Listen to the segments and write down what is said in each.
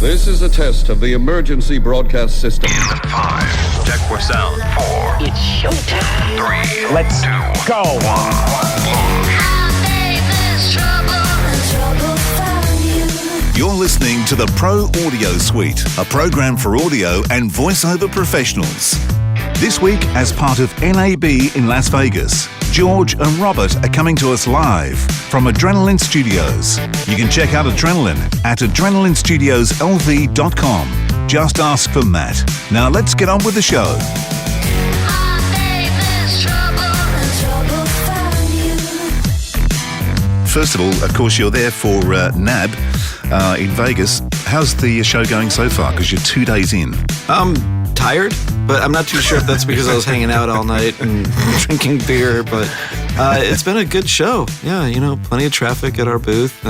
This is a test of the emergency broadcast system. In 5, check for sound. 4, It's showtime. 3, Let's 2, go. 1. You're listening to the Pro Audio Suite, a program for audio and voiceover professionals. This week, as part of NAB in Las Vegas, George and Robert are coming to us live from Adrenaline Studios. You can check out Adrenaline at adrenalinestudioslv.com. Just ask for Matt. Now let's get on with the show. First of all, of course, you're there for NAB in Vegas. How's the show going so far? Because you're 2 days in. Tired, but I'm not too sure if that's because I was hanging out all night and drinking beer, but it's been a good show. Yeah, plenty of traffic at our booth.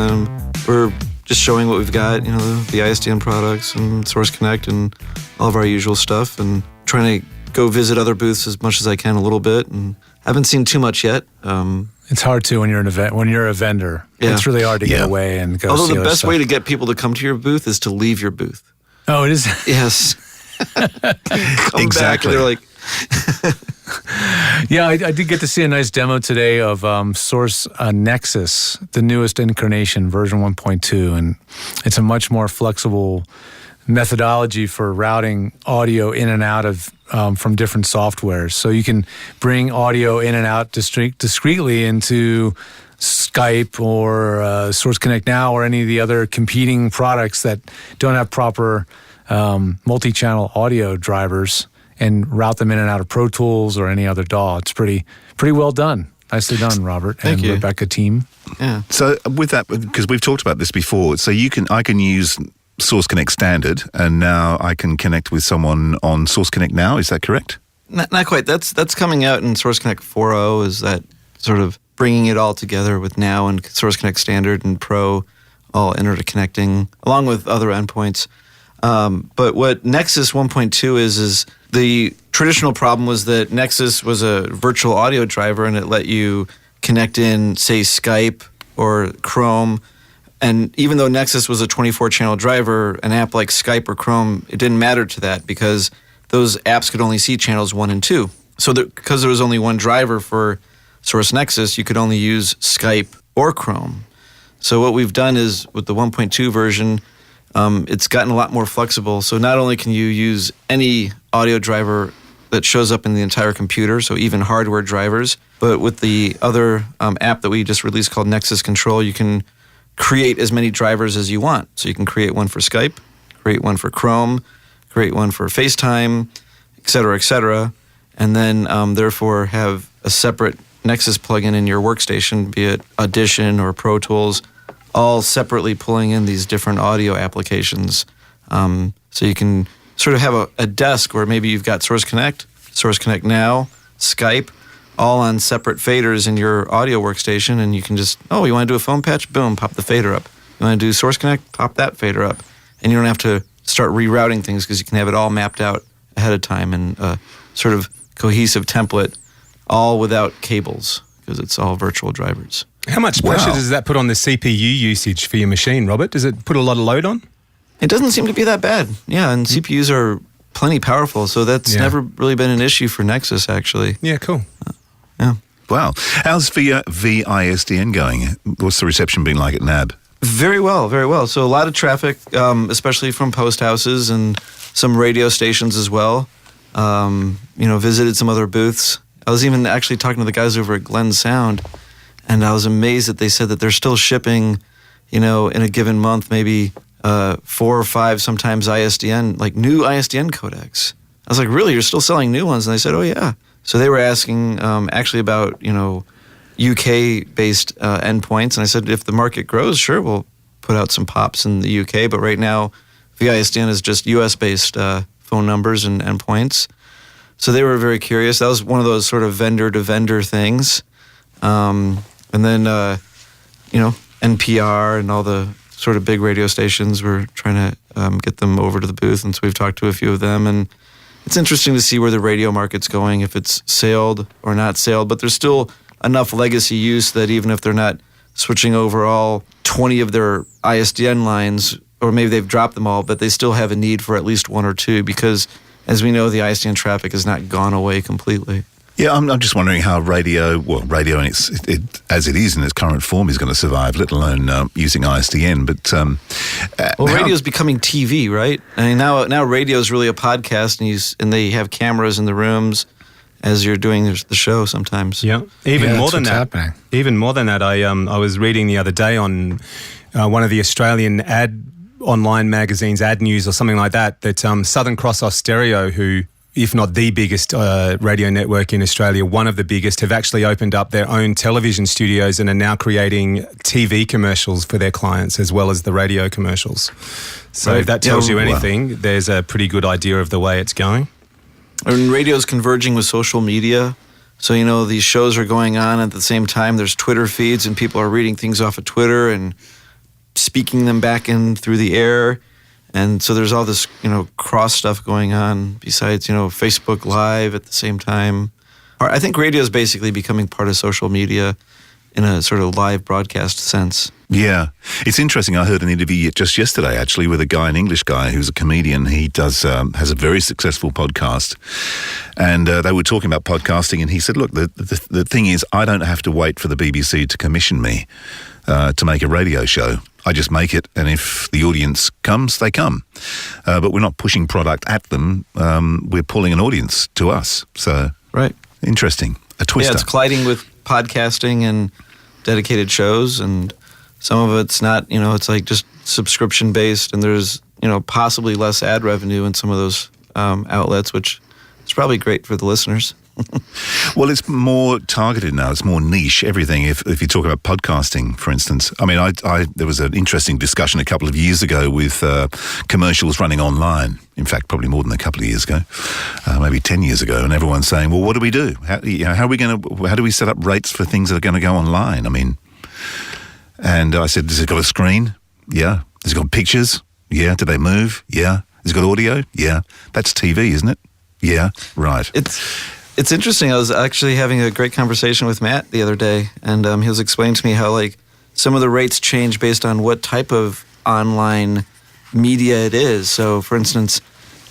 We're just showing what we've got, the ISDN products and Source Connect and all of our usual stuff, and trying to go visit other booths as much as I can a little bit, and haven't seen too much yet. It's hard to when you're a vendor. Yeah. It's really hard to get away and go. Although see the best stuff. way to get people to come to your booth is to leave your booth. Oh, it is. Yes. Come back and they're like, Yeah, I did get to see a nice demo today of Source Nexus, the newest incarnation, version 1.2, and it's a much more flexible methodology for routing audio in and out of from different softwares. So you can bring audio in and out discreetly into Skype or Source Connect Now or any of the other competing products that don't have proper multi-channel audio drivers, and route them in and out of Pro Tools or any other DAW. It's pretty well done. Nicely done, Robert. Thank you. Rebecca team. yeah. So with that, because we've talked about this before, so I can use Source Connect Standard, and now I can connect with someone on Source Connect Now. Is that correct? Not quite. That's coming out in Source Connect 4.0, is that sort of bringing it all together with Now and Source Connect Standard and Pro all interconnecting, along with other endpoints. But what Nexus 1.2 is the traditional problem was that Nexus was a virtual audio driver, and it let you connect in, say, Skype or Chrome. And even though Nexus was a 24-channel driver, an app like Skype or Chrome, it didn't matter to that because those apps could only see channels 1 and 2. So because there was only one driver for Source Nexus, you could only use Skype or Chrome. So what we've done is, with the 1.2 version, it's gotten a lot more flexible. So not only can you use any audio driver that shows up in the entire computer, so even hardware drivers, but with the other app that we just released called Nexus Control, you can create as many drivers as you want. So you can create one for Skype, create one for Chrome, create one for FaceTime, et cetera, and then therefore have a separate Nexus plugin in your workstation, be it Audition or Pro Tools, all separately pulling in these different audio applications. So you can sort of have a desk where maybe you've got Source Connect Now, Skype, all on separate faders in your audio workstation, and you can just, you want to do a phone patch? Boom, pop the fader up. You want to do Source Connect? Pop that fader up. And you don't have to start rerouting things because you can have it all mapped out ahead of time in a sort of cohesive template, all without cables, because it's all virtual drivers. How much pressure does that put on the CPU usage for your machine, Robert? Does it put a lot of load on? It doesn't seem to be that bad. Yeah, and CPUs are plenty powerful, so that's never really been an issue for Nexus, actually. Yeah, cool. Yeah. Wow. How's VISDN going? What's the reception been like at NAB? Very well, very well. So a lot of traffic, especially from post houses and some radio stations as well. Visited some other booths. I was even actually talking to the guys over at Glen Sound, and I was amazed that they said that they're still shipping, in a given month, maybe 4 or 5, sometimes ISDN, like new ISDN codecs. I was like, really? You're still selling new ones? And they said, oh, yeah. So they were asking actually about, UK-based endpoints. And I said, if the market grows, sure, we'll put out some pops in the UK. But right now, VISDN is just US-based phone numbers and endpoints. So they were very curious. That was one of those sort of vendor-to-vendor things. And then, NPR and all the sort of big radio stations, we're trying to get them over to the booth. And so we've talked to a few of them. And it's interesting to see where the radio market's going, if it's sailed or not sailed. But there's still enough legacy use that even if they're not switching over all 20 of their ISDN lines, or maybe they've dropped them all, but they still have a need for at least one or two because, as we know, the ISDN traffic has not gone away completely. Yeah, I'm just wondering how radio in as it is in its current form is going to survive, let alone using ISDN. But radio is becoming TV, right? I mean, now radio is really a podcast, and they have cameras in the rooms as you're doing the show sometimes. Yeah, even more than that. Happening. Even more than that, I was reading the other day on one of the Australian online magazines, Ad News or something like that, that Southern Cross Austereo, who, if not the biggest radio network in Australia, one of the biggest, have actually opened up their own television studios and are now creating TV commercials for their clients as well as the radio commercials. So if that tells you anything, there's a pretty good idea of the way it's going. And radio's converging with social media. So, these shows are going on at the same time. There's Twitter feeds and people are reading things off of Twitter and speaking them back in through the air. And so there's all this, cross stuff going on besides, Facebook Live at the same time. I think radio is basically becoming part of social media in a sort of live broadcast sense. yeah, it's interesting. I heard an interview just yesterday, actually, with an English guy who's a comedian. He does has a very successful podcast, and they were talking about podcasting. And he said, "Look, the thing is, I don't have to wait for the BBC to commission me to make a radio show. I just make it, and if the audience comes, they come. But we're not pushing product at them. We're pulling an audience to us. So, right, interesting. A twister. Yeah, it's colliding with podcasting and dedicated shows, and some of it's not. It's like just subscription based, and there's possibly less ad revenue in some of those outlets, which is probably great for the listeners. Well, it's more targeted now. It's more niche, everything. If you talk about podcasting, for instance. I mean, there was an interesting discussion a couple of years ago with commercials running online. In fact, probably more than a couple of years ago, maybe 10 years ago. And everyone's saying, well, what do we do? How do we set up rates for things that are going to go online? I mean, and I said, has it got a screen? Yeah. Has it got pictures? Yeah. Do they move? Yeah. Has it got audio? Yeah. That's TV, isn't it? Yeah. Right. It's interesting. I was actually having a great conversation with Matt the other day, and he was explaining to me how some of the rates change based on what type of online media it is. So, for instance,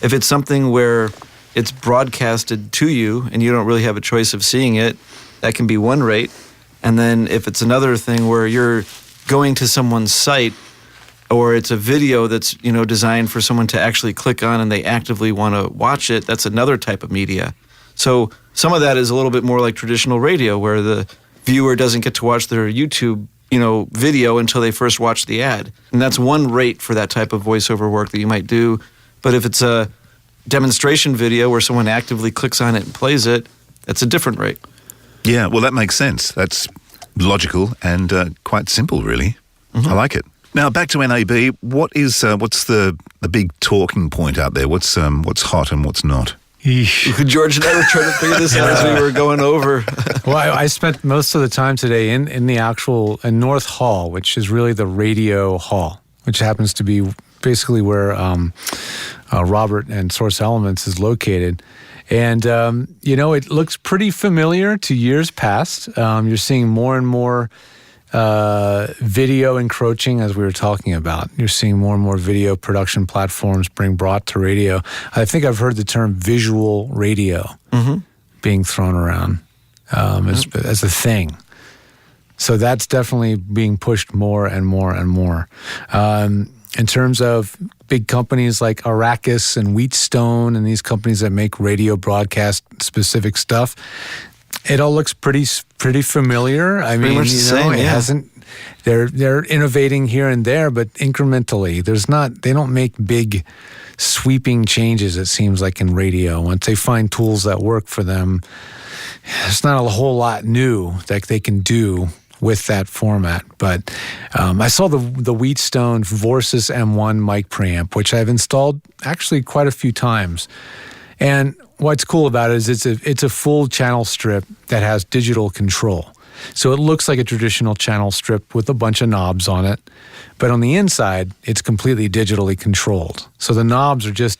if it's something where it's broadcasted to you and you don't really have a choice of seeing it, that can be one rate. And then if it's another thing where you're going to someone's site, or it's a video that's designed for someone to actually click on and they actively want to watch it, that's another type of media. So some of that is a little bit more like traditional radio, where the viewer doesn't get to watch their YouTube, video until they first watch the ad. And that's one rate for that type of voiceover work that you might do. But if it's a demonstration video where someone actively clicks on it and plays it, that's a different rate. Yeah, well, that makes sense. That's logical and quite simple, really. Mm-hmm. I like it. Now, back to NAB. What's the big talking point out there? What's hot and what's not? George and I were trying to figure this out as we were going over. Well, I spent most of the time today in the actual North Hall, which is really the radio hall, which happens to be basically where Robert and Source Elements is located. And, it looks pretty familiar to years past. You're seeing more and more video encroaching, as we were talking about. You're seeing more and more video production platforms being brought to radio. I think I've heard the term visual radio being thrown around as a thing. So that's definitely being pushed more and more and more. In terms of big companies like Arrakis and Wheatstone and these companies that make radio broadcast specific stuff, it all looks pretty familiar. I mean, it hasn't. They're innovating here and there, but incrementally. They don't make big sweeping changes. It seems like in radio, once they find tools that work for them, there's not a whole lot new that they can do with that format. But I saw the Wheatstone Vorsys M1 mic preamp, which I've installed actually quite a few times. And what's cool about it is it's a full channel strip that has digital control. So it looks like a traditional channel strip with a bunch of knobs on it. But on the inside, it's completely digitally controlled. So the knobs are just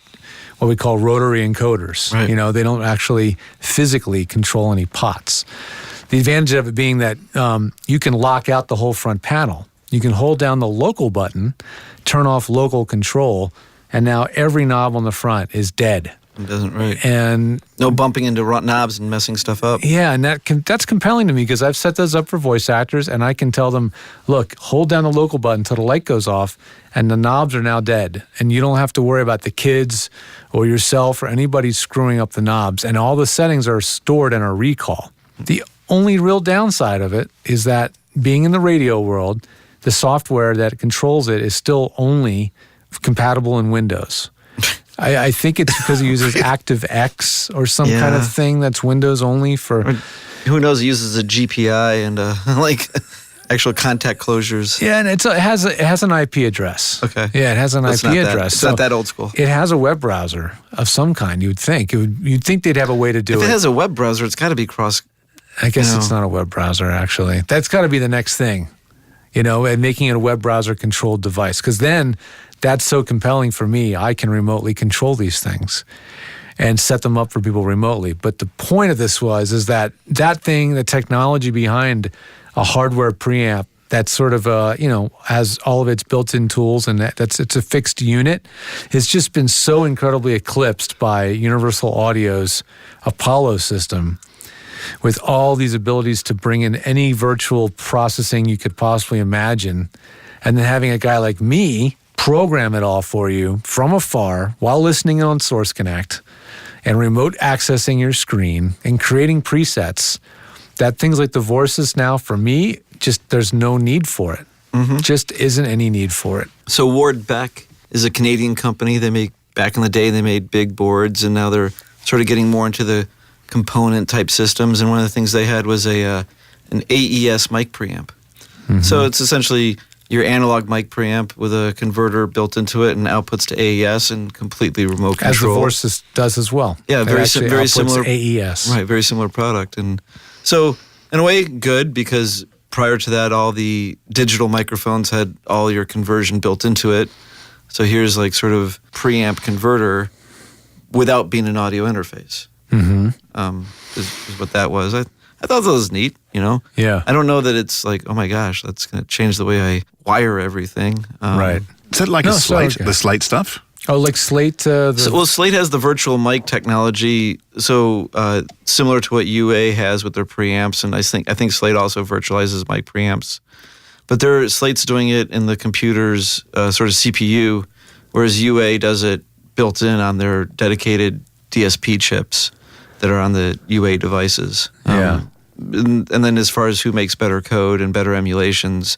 what we call rotary encoders. Right. They don't actually physically control any pots. The advantage of it being that you can lock out the whole front panel. you can hold down the local button, turn off local control, and now every knob on the front is dead. It doesn't, right. And no bumping into knobs and messing stuff up. yeah, and that's compelling to me because I've set those up for voice actors, and I can tell them, look, hold down the local button until the light goes off, and the knobs are now dead. And you don't have to worry about the kids or yourself or anybody screwing up the knobs. And all the settings are stored in a recall. The only real downside of it is that being in the radio world, the software that controls it is still only compatible in Windows. I think it's because it uses ActiveX or some kind of thing that's Windows only for. Or who knows? It uses a GPI and like actual contact closures. Yeah, and it has an IP address. Okay. Yeah, it has an IP address. It's not that old school. It has a web browser of some kind. You'd think you'd think they'd have a way to do it. If it has a web browser, it's got to be cross. I guess it's not a web browser actually. That's got to be the next thing, and making it a web browser controlled device because then. That's so compelling for me. I can remotely control these things and set them up for people remotely. But the point of this is that thing, the technology behind a hardware preamp that sort of, has all of its built-in tools and it's a fixed unit, has just been so incredibly eclipsed by Universal Audio's Apollo system with all these abilities to bring in any virtual processing you could possibly imagine. And then having a guy like me program it all for you from afar while listening on Source Connect and remote accessing your screen and creating presets that things like the Vorsys now, for me, just there's no need for it. Just isn't any need for it. So Ward Beck is a Canadian company. Back in the day, they made big boards, and now they're sort of getting more into the component type systems. And one of the things they had was an AES mic preamp. So it's essentially your analog mic preamp with a converter built into it and outputs to AES and completely remote control. As the Vorsys does as well. Yeah, very similar. AES. Right, very similar product. And so, in a way, good because prior to that, all the digital microphones had all your conversion built into it. So here's like sort of preamp converter without being an audio interface. Is what that was. I thought that was neat, Yeah. I don't know that it's like, oh my gosh, that's going to change the way I wire everything. Right. Is that like a Slate, the Slate stuff? Oh, like Slate? Slate has the virtual mic technology, so similar to what UA has with their preamps, and I think Slate also virtualizes mic preamps. But Slate's doing it in the computer's sort of CPU, whereas UA does it built in on their dedicated DSP chips that are on the UA devices. And then as far as who makes better code and better emulations,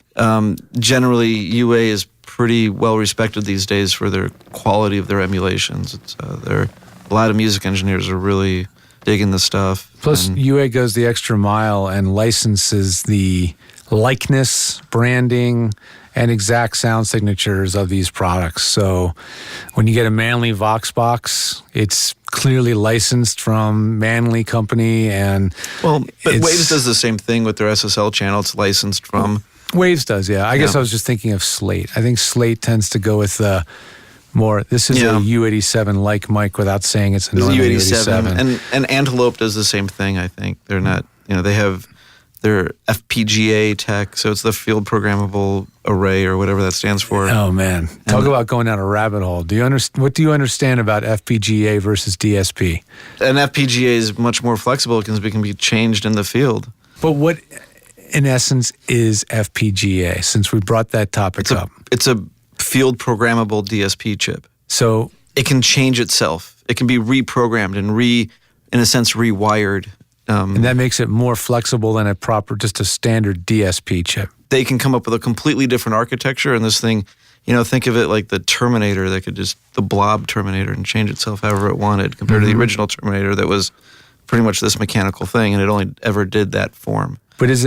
generally UA is pretty well respected these days for their quality of their emulations. A lot of music engineers are really digging the stuff. Plus, UA goes the extra mile and licenses the likeness, branding, and exact sound signatures of these products. So when you get a Manley Vox box, it's clearly licensed from Manley Company. But Waves does the same thing with their SSL channel. It's licensed from... Waves does, yeah. I guess I was just thinking of Slate. I think Slate tends to go with more, this is a U87-like mic without saying it's a normal U87. And Antelope does the same thing, I think. They're not, they have their FPGA tech, so it's the field programmable array or whatever that stands for. Oh man, talk about going down a rabbit hole. What do you understand about FPGA versus DSP? An FPGA is much more flexible because it can be changed in the field. But what, in essence, is FPGA? Since we brought that topic up, it's a field programmable DSP chip. So it can change itself. It can be reprogrammed and in a sense, rewired. And that makes it more flexible than just a standard DSP chip. They can come up with a completely different architecture, and this thing, think of it like the Terminator that could the blob Terminator and change itself however it wanted compared to the original Terminator that was pretty much this mechanical thing, and it only ever did that form. But is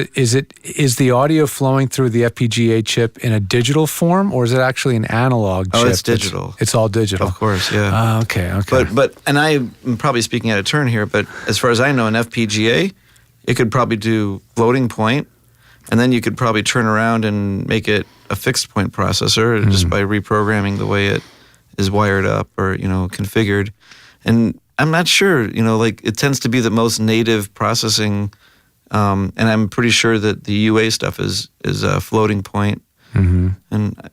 the audio flowing through the FPGA chip in a digital form, or is it actually an analog chip? Oh, it's digital. It's all digital. Of course, yeah. Okay. But and I'm probably speaking out of turn here, but as far as I know, an FPGA, it could probably do floating point, and then you could probably turn around and make it a fixed point processor just by reprogramming the way it is wired up or, configured. And I'm not sure, it tends to be the most native processing. And I'm pretty sure that the UA stuff is floating point. And,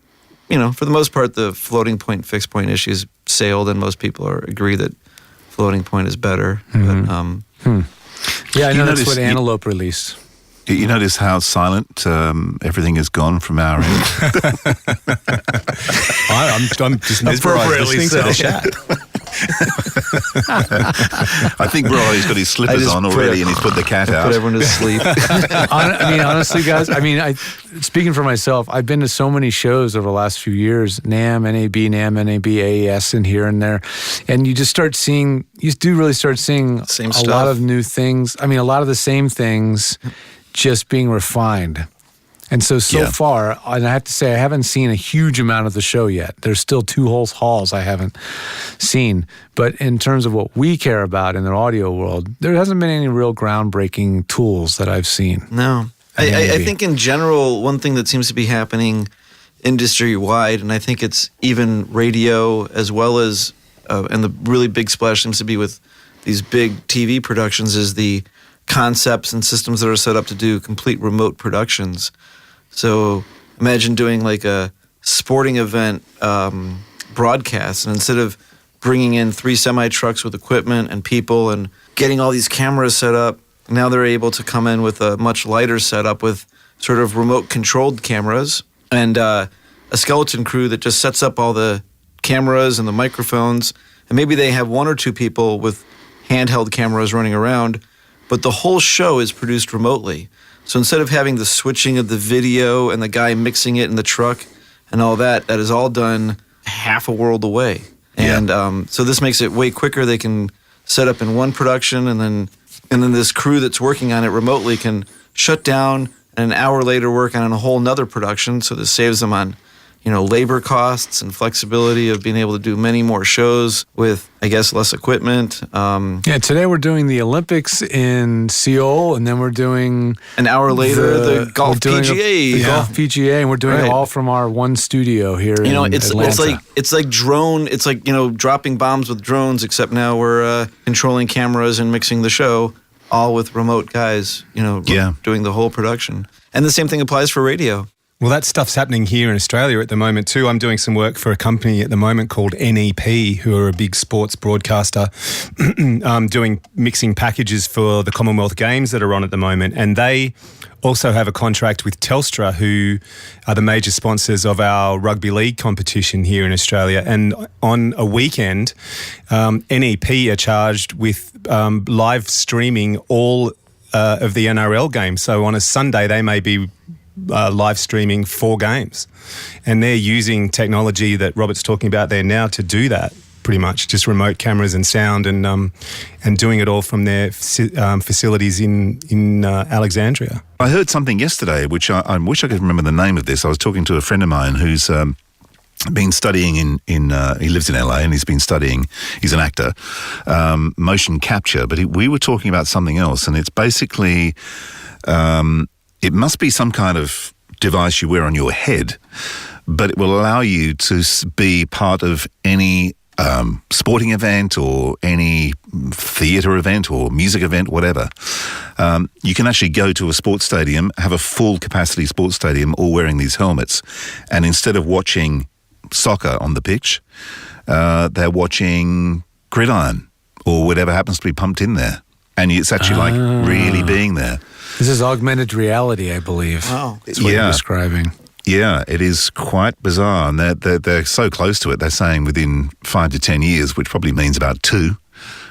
you know, for the most part, the floating point, fixed point issues sailed, and most people agree that floating point is better. But, Yeah, I know that's notice what Antelope released. You notice how silent everything has gone from our end. I'm just mesmerised listening to the chat. I think Brian's got his slippers on already and he's put the cat out. Put everyone to sleep. I mean, honestly, guys, speaking for myself, I've been to so many shows over the last few years, NAB, NAB, AES, and here and there, and you do really start seeing Same a stuff. lot of new things. I mean, a lot of the same things just being refined. And so Yeah. far, and I have to say, I haven't seen a huge amount of the show yet. There's still 2 whole halls I haven't seen. But in terms of what we care about in the audio world, there hasn't been any real groundbreaking tools that I've seen. No. I think in general, one thing that seems to be happening industry-wide, and I think it's even radio as well as, and the really big splash seems to be with these big TV productions, is the concepts and systems that are set up to do complete remote productions. So imagine doing like a sporting event broadcast, and instead of bringing in 3 semi-trucks with equipment and people and getting all these cameras set up, now they're able to come in with a much lighter setup with sort of remote-controlled cameras and a skeleton crew that just sets up all the cameras and the microphones, and maybe they have 1 or 2 people with handheld cameras running around, but the whole show is produced remotely. So instead of having the switching of the video and the guy mixing it in the truck and all that, that is all done half a world away. And so this makes it way quicker. They can set up in one production, and then this crew that's working on it remotely can shut down and an hour later work on a whole nother production. So this saves them on, labor costs and flexibility of being able to do many more shows with, I guess, less equipment. Today we're doing the Olympics in Seoul, and then we're doing An hour later, the golf PGA. The golf PGA, and we're doing it all from our one studio here in Atlanta. It's like drone. It's like dropping bombs with drones, except now we're controlling cameras and mixing the show, all with remote guys. Doing the whole production. And the same thing applies for radio. Well, that stuff's happening here in Australia at the moment too. I'm doing some work for a company at the moment called NAB, who are a big sports broadcaster, doing mixing packages for the Commonwealth Games that are on at the moment. And they also have a contract with Telstra, who are the major sponsors of our rugby league competition here in Australia. And on a weekend, NAB are charged with live streaming all of the NRL games. So on a Sunday, they may be live streaming 4 games, and they're using technology that Robert's talking about there now to do that. Pretty much just remote cameras and sound, and doing it all from their facilities in Alexandria. I heard something yesterday, which I wish I could remember the name of this. I was talking to a friend of mine who's been studying he lives in LA, and he's been studying, he's an actor, motion capture, but we were talking about something else, and it's basically, it must be some kind of device you wear on your head, but it will allow you to be part of any sporting event or any theatre event or music event, whatever. You can actually go to a sports stadium, have a full capacity sports stadium, all wearing these helmets, and instead of watching soccer on the pitch, they're watching gridiron or whatever happens to be pumped in there. And it's actually like really being there. This is augmented reality, I believe. Wow. That's what you're describing. Yeah, it is quite bizarre, and they're so close to it. They're saying within 5 to 10 years, which probably means about 2,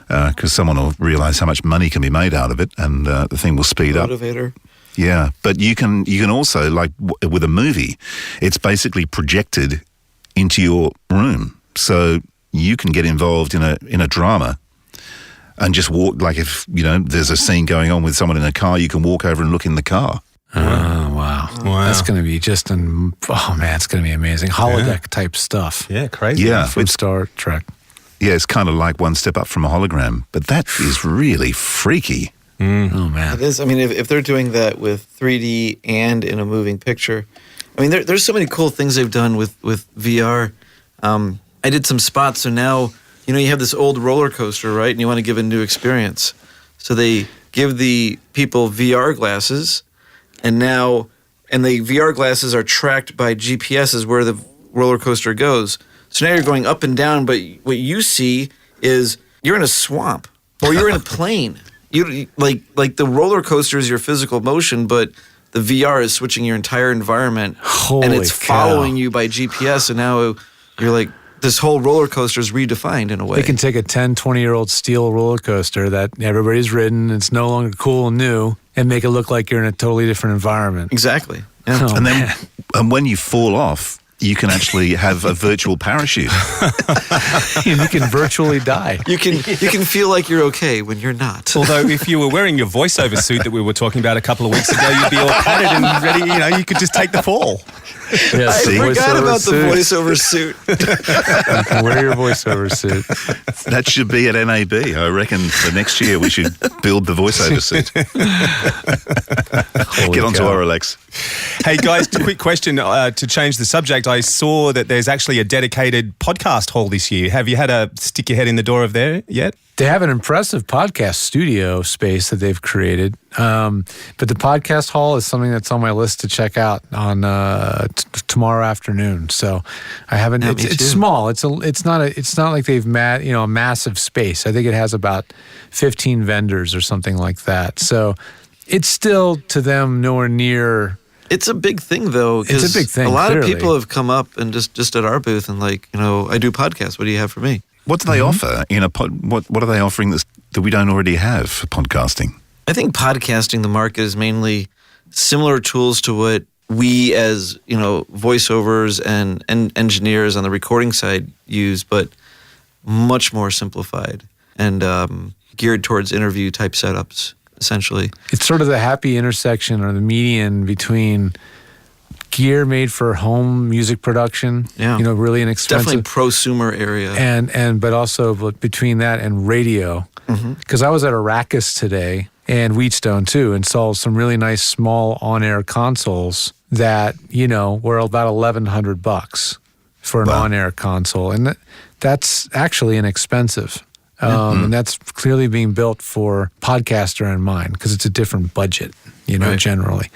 because someone will realise how much money can be made out of it, and the thing will speed up. Motivator. Yeah, but you can also, like with a movie, it's basically projected into your room, so you can get involved in a drama. And just walk, like if, there's a scene going on with someone in a car, you can walk over and look in the car. Oh, wow. That's going to be it's going to be amazing. Holodeck type stuff. Yeah, crazy. Yeah. From Star Trek. Yeah, it's kind of like one step up from a hologram, but that is really freaky. Oh, man. It is. I mean, if they're doing that with 3D and in a moving picture, I mean, there's so many cool things they've done with VR. I did some spots, so now, you have this old roller coaster, right? And you want to give a new experience. So they give the people VR glasses, and now and the VR glasses are tracked by GPS is where the roller coaster goes. So now you're going up and down, but what you see is you're in a swamp or you're in a plane. You like the roller coaster is your physical motion, but the VR is switching your entire environment, and it's following you by GPS. And now you're like, this whole roller coaster is redefined in a way. They can take a 10, 20-year-old steel roller coaster that everybody's ridden, it's no longer cool and new, and make it look like you're in a totally different environment. Exactly. Yeah. Oh, And then when you fall off, you can actually have a virtual parachute. and you can virtually die. You can feel like you're okay when you're not. Although if you were wearing your voiceover suit that we were talking about a couple of weeks ago, you'd be all padded and ready, you could just take the fall. Yes, I forgot about the suit. voiceover suit. You can wear your voiceover suit. That should be at NAB. I reckon for next year we should build the voiceover suit. Get onto cow. our Alex. Hey guys, quick question to change the subject. I saw that there's actually a dedicated podcast hall this year. Have you had a stick your head in the door of there yet? They have an impressive podcast studio space that they've created. But the podcast hall is something that's on my list to check out on tomorrow afternoon. So I haven't. Yeah, It's small. It's not like they've a massive space. I think it has about 15 vendors or something like that. So it's still to them nowhere near. It's a big thing, though. It's a big thing, A lot clearly. of people have come up and just at our booth and I do podcasts. What do you have for me? What do they offer in a what are they offering that we don't already have for podcasting? I think podcasting, the market is mainly similar tools to what we as, voiceovers and engineers on the recording side use, but much more simplified and geared towards interview type setups, essentially. It's sort of the happy intersection or the median between gear made for home music production, Yeah. really inexpensive. Definitely prosumer area. But also between that and radio. Because I was at Arrakis today and Wheatstone too, and saw some really nice small on-air consoles that, were about $1,100 for an on-air console. And that's actually inexpensive. And that's clearly being built for podcaster in mind because it's a different budget, Right. generally.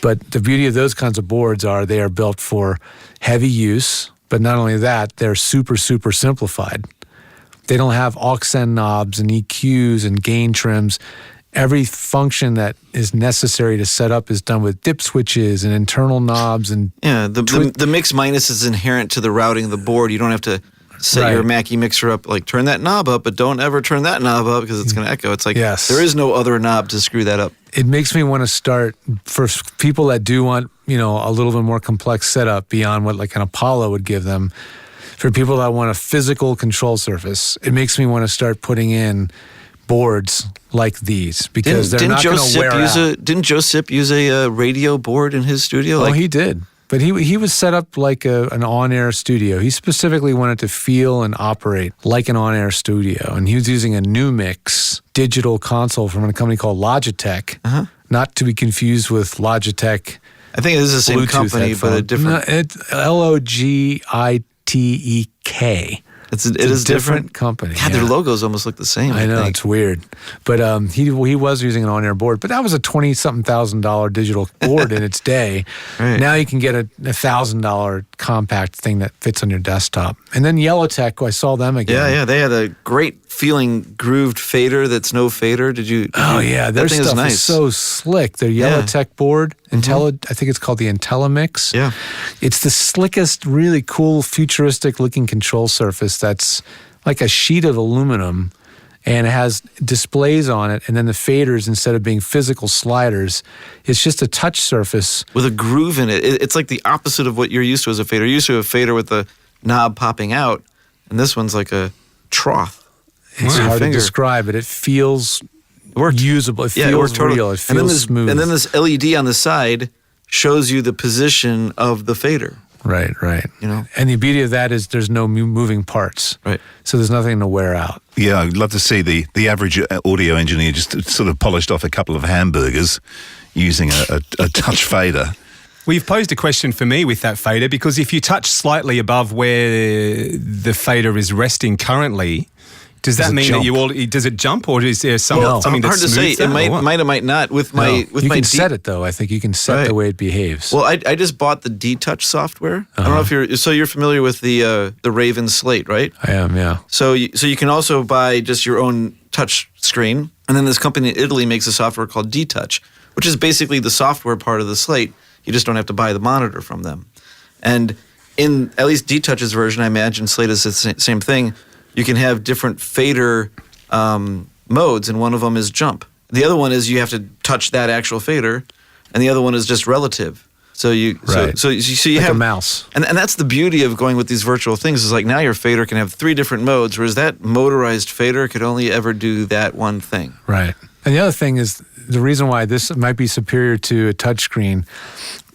But the beauty of those kinds of boards they are built for heavy use, but not only that, they're super, super simplified. They don't have aux knobs and EQs and gain trims. Every function that is necessary to set up is done with dip switches and internal knobs. And Yeah, the mix minus is inherent to the routing of the board. You don't have to set your Mackie mixer up, turn that knob up, but don't ever turn that knob up because it's going to echo. It's like there is no other knob to screw that up. It makes me want to start, for people that do want, a little bit more complex setup beyond what an Apollo would give them, for people that want a physical control surface, it makes me want to start putting in boards like these because they're not going to wear out. Didn't Joe Sipp use a radio board in his studio? Oh, he did. But he was set up like an on-air studio. He specifically wanted to feel and operate like an on-air studio. And he was using a Numix digital console from a company called Logitech, not to be confused with Logitech. I think it is the same Bluetooth company, headphone. but a different. No, it's Logitech. It is a different company. God, their logos almost look the same. I know, think. it's weird. But he was using an on-air board. But that was a $20-something thousand digital board in its day. Right. Now you can get a $1,000 compact thing that fits on your desktop. And then Yellowtech, I saw them again. Yeah. They had a great feeling grooved fader that's no fader. Did you? Their that thing stuff nice. is so slick. Their Yellowtech board, I think it's called the IntelliMix. Yeah. It's the slickest, really cool, futuristic-looking control surface that's like a sheet of aluminum, and it has displays on it, and then the faders, instead of being physical sliders, it's just a touch surface. With a groove in it. It's like the opposite of what you're used to as a fader. You're used to a fader with the knob popping out, and this one's like a trough. It's hard to describe, but it feels usable. It feels it worked totally. real. It feels smooth. And then this LED on the side shows you the position of the fader. Right. And the beauty of that is there's no moving parts. Right. So there's nothing to wear out. Yeah, I'd love to see the average audio engineer just sort of polished off a couple of hamburgers using a touch fader. Well, you've posed a question for me with that fader, because if you touch slightly above where the fader is resting currently, Does that mean that you all? Does it jump, or is there something that's hard to say? smooths It that, or what? might or might not. With my You can set it though. I think you can set the way it behaves. Well, I just bought the D-Touch software. I don't know if you're familiar with the Raven Slate, right? I am, yeah. So you can also buy just your own touch screen, and then this company in Italy makes a software called D-Touch, which is basically the software part of the Slate. You just don't have to buy the monitor from them. And in at least D-Touch's version, I imagine Slate is the same thing. You can have different fader modes, and one of them is jump. The other one is you have to touch that actual fader, and the other one is just relative. So you so you like have a mouse. And that's the beauty of going with these virtual things is like now your fader can have 3 different modes, whereas that motorized fader could only ever do that one thing. Right. And the other thing is the reason why this might be superior to a touchscreen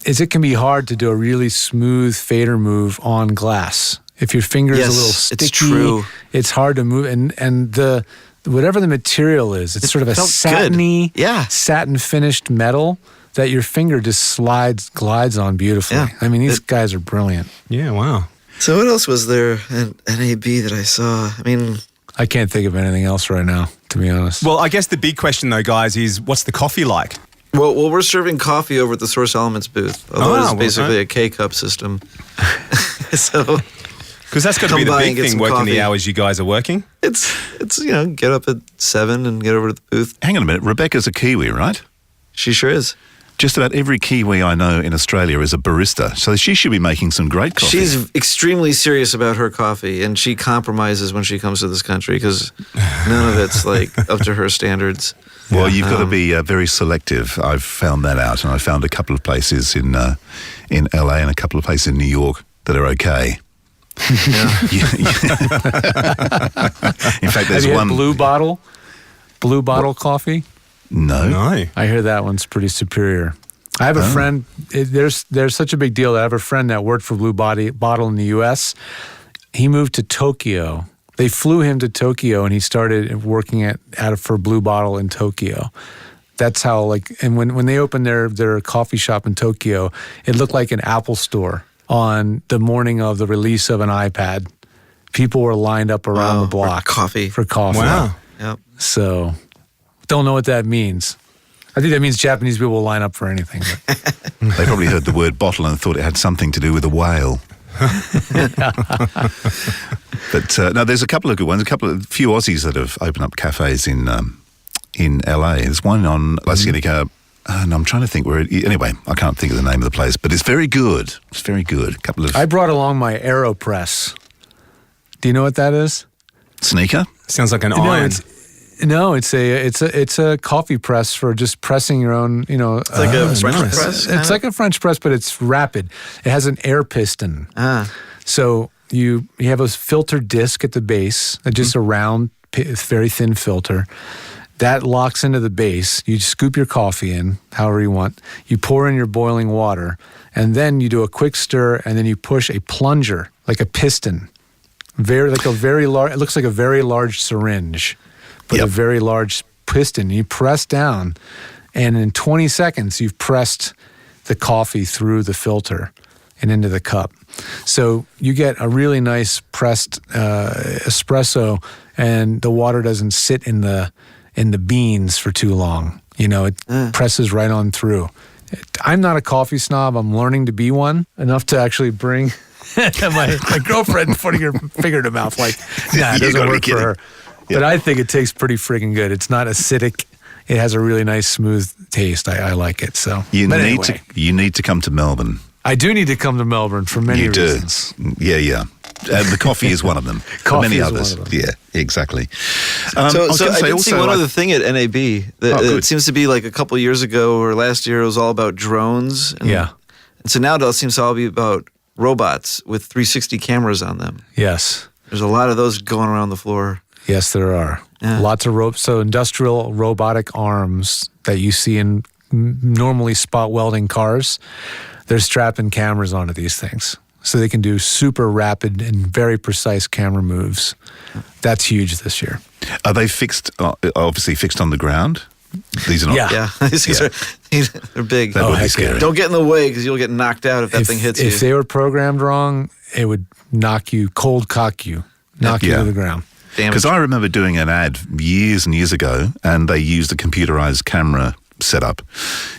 is it can be hard to do a really smooth fader move on glass. If your finger is a little sticky, it's true. It's hard to move. And the whatever the material is, it's sort of a satiny, satin finished metal that your finger just glides on beautifully. Yeah. I mean, these guys are brilliant. Yeah, wow. So what else was there at NAB that I saw? I mean, I can't think of anything else right now, to be honest. Well, I guess the big question though, guys, is what's the coffee like? Well, we're serving coffee over at the Source Elements booth, although it's basically a K-cup system. So, because that's got to be the big thing, working coffee. the hours you guys are working. It's get up at 7 and get over to the booth. Hang on a minute. Rebecca's a Kiwi, right? She sure is. Just about every Kiwi I know in Australia is a barista, so she should be making some great coffee. She's extremely serious about her coffee, and she compromises when she comes to this country because none of it's like up to her standards. Well, you've got to be very selective. I've found that out, and I found a couple of places in LA and a couple of places in New York that are okay. In fact, there's Have you one had Blue Bottle coffee. No. I hear that one's pretty superior. I have a friend. There's such a big deal that I have a friend that worked for Blue Bottle in the U.S. He moved to Tokyo. They flew him to Tokyo, and he started working for Blue Bottle in Tokyo. That's how and when they opened their coffee shop in Tokyo, it looked like an Apple store on the morning of the release of an iPad. People were lined up around the block for coffee. Wow. Yep. So, don't know what that means. I think that means Japanese people will line up for anything. They probably heard the word bottle and thought it had something to do with a whale. But no, there's a couple of good ones. A few Aussies that have opened up cafes in LA. There's one on La Cienega, and I'm trying to think anyway, I can't think of the name of the place, but it's very good. It's very good. I brought along my AeroPress. Do you know what that is? Sneaker? Sounds like an iron. No, it's a coffee press for just pressing your own. It's like a French press. It's like a French press, but it's rapid. It has an air piston. So you have a filter disc at the base, just a round, very thin filter. That locks into the base. You scoop your coffee in, however you want. You pour in your boiling water, and then you do a quick stir, and then you push a plunger, like a piston. It looks like a very large syringe, but a very large piston. You press down, and in 20 seconds, you've pressed the coffee through the filter and into the cup. So you get a really nice pressed espresso, and the water doesn't sit in the beans for too long. It presses right on through. I'm not a coffee snob. I'm learning to be one, enough to actually bring my girlfriend putting her finger in her mouth like, nah, it doesn't work for her. But I think it tastes pretty freaking good. It's not acidic. It has a really nice, smooth taste. I like it. So you need to come to Melbourne. I do need to come to Melbourne for many reasons. Yeah. The coffee is one of them. Many others. Yeah, exactly. So I did see one other thing at NAB. It seems to be like a couple years ago or last year, it was all about drones. And so now it seems to all be about robots with 360 cameras on them. Yes. There's a lot of those going around the floor. Yes, there are. Yeah. Lots of ropes. So industrial robotic arms that you see in normally spot welding cars, they're strapping cameras onto these things. So they can do super rapid and very precise camera moves. That's huge this year. Are they obviously fixed on the ground? These are not. Yeah. They're big. That would be scary. Don't get in the way because you'll get knocked out if that thing hits you. If they were programmed wrong, it would cold cock you, knock you to the ground. damage. Because I remember doing an ad years and years ago, and they used a computerized camera setup.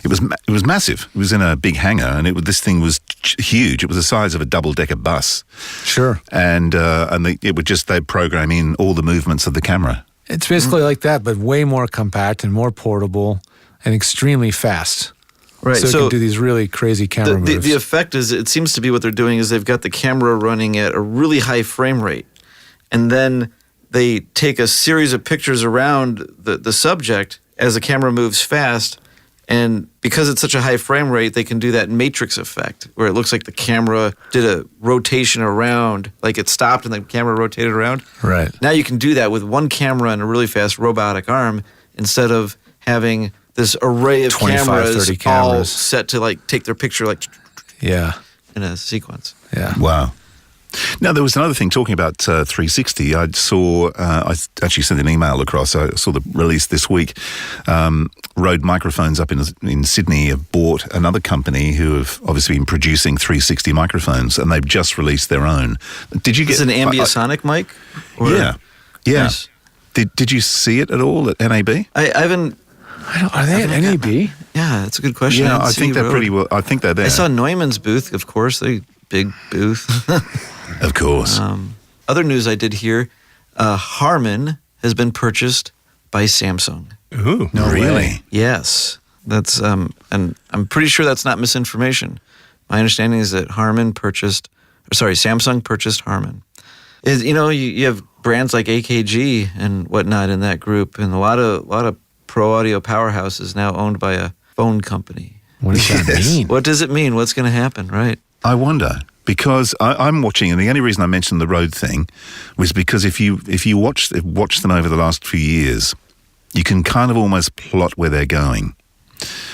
It was massive. It was in a big hangar, and this thing was huge. It was the size of a double-decker bus. Sure. And they'd program in all the movements of the camera. It's basically like that, but way more compact and more portable and extremely fast. Right. So it can do these really crazy camera moves. The effect is, it seems to be what they're doing is they've got the camera running at a really high frame rate, and then they take a series of pictures around the subject as the camera moves fast, and because it's such a high frame rate, they can do that matrix effect where it looks like the camera did a rotation around, like it stopped and the camera rotated around. Right. Now you can do that with one camera and a really fast robotic arm instead of having this array of 25, 30 all cameras. set to like take their picture like Yeah. in a sequence. Yeah. Wow. Now, there was another thing talking about 360. I saw, I actually sent an email across. I saw the release this week. Rode Microphones up in Sydney have bought another company who have obviously been producing 360 microphones, and they've just released their own. Did you Is get it an Ambiosonic mic? Or- Yeah. Nice. Did you see it at all at NAB? I haven't. Are they at NAB? Yeah, that's a good question. Yeah, didn't I see think they're Rode. pretty well. I think they're there. I saw Neumann's booth, of course. They big booth. Of course. Other news I did hear: Harman has been purchased by Samsung. Ooh. No really? way. Yes, that's and I'm pretty sure that's not misinformation. My understanding is that Samsung purchased Harman. You have brands like AKG and whatnot in that group, and a lot of pro audio powerhouses now owned by a phone company. What does that Yes. mean? What does it mean? What's going to happen? Right? I wonder, because I'm watching, and the only reason I mentioned the Rode thing was because if you watch them over the last few years, you can kind of almost plot where they're going.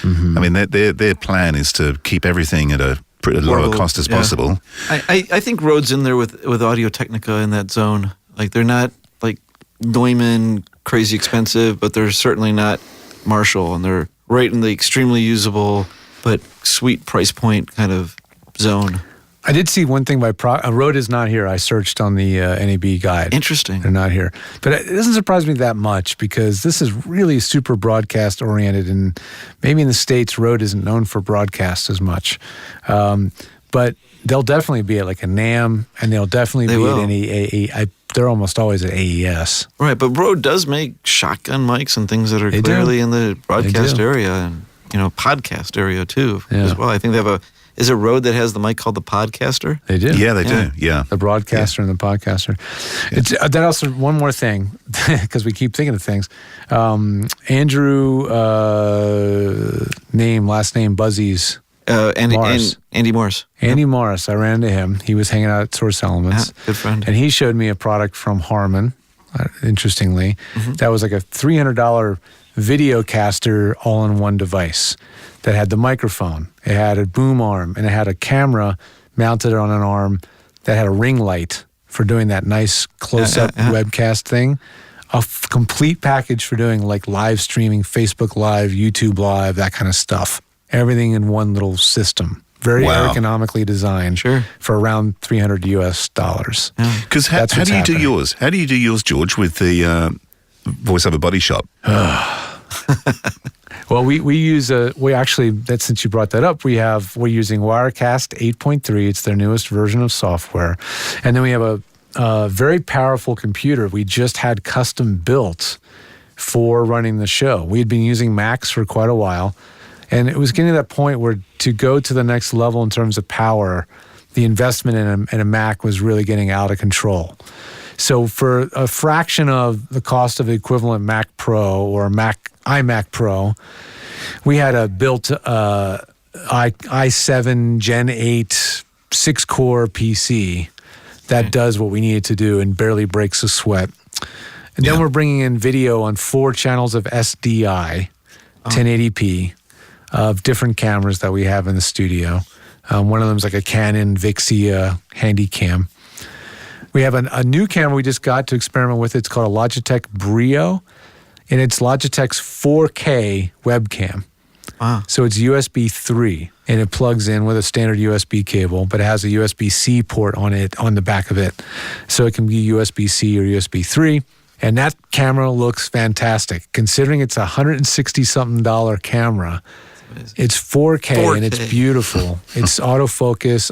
Mm-hmm. I mean, their plan is to keep everything at a lower cost as possible. I think Rode's in there with Audio-Technica in that zone. Like, they're not like Neumann crazy expensive, but they're certainly not Marshall, and they're right in the extremely usable but sweet price point kind of zone. I did see one thing by Rode is not here. I searched on the NAB guide. Interesting. They're not here. But it doesn't surprise me that much because this is really super broadcast oriented, and maybe in the States, Rode isn't known for broadcast as much. But they'll definitely be at like a NAM, and they'll definitely be will. at any they're almost always at AES. Right, but Rode does make shotgun mics and things that are They do. clearly in the broadcast do. area and podcast area too Yeah. as well. I think they have is it Rode that has the mic called the Podcaster? They do. Yeah, they Yeah. do. Yeah. The broadcaster and the podcaster. It's that also one more thing because we keep thinking of things. Andrew, last name Buzzy's Andy Morris. Andy Morris. Andy Morris. I ran into him. He was hanging out at Source Elements. Yeah, good friend. And he showed me a product from Harman. Interestingly, that was like a $300 video caster all-in-one device that had the microphone, it had a boom arm, and it had a camera mounted on an arm that had a ring light for doing that nice close-up webcast thing. A complete package for doing like live streaming, Facebook Live, YouTube Live, that kind of stuff. Everything in one little system. Very Wow. ergonomically designed for around $300 US. Because how That's what's do you do happening. yours? How do you do yours, George, with the voiceover body shop? Well, we use since you brought that up, we're using Wirecast 8.3. It's their newest version of software, and then we have a very powerful computer we just had custom built for running the show. We had been using Macs for quite a while, and it was getting to that point where to go to the next level in terms of power, the investment in a Mac was really getting out of control. So for a fraction of the cost of the equivalent Mac Pro or iMac Pro, we had a built i7 Gen 8 6-core PC that does what we needed to do and barely breaks a sweat. And then we're bringing in video on 4 channels of SDI, 1080p, of different cameras that we have in the studio. One of them is like a Canon Vixia Handycam. We have a new camera we just got to experiment with. It's called a Logitech Brio, and it's Logitech's 4K webcam. Wow. So it's USB 3, and it plugs in with a standard USB cable, but it has a USB-C port on it, on the back of it. So it can be USB-C or USB 3. And that camera looks fantastic. Considering it's a $160-something camera, it's 4K and it's beautiful. It's autofocus,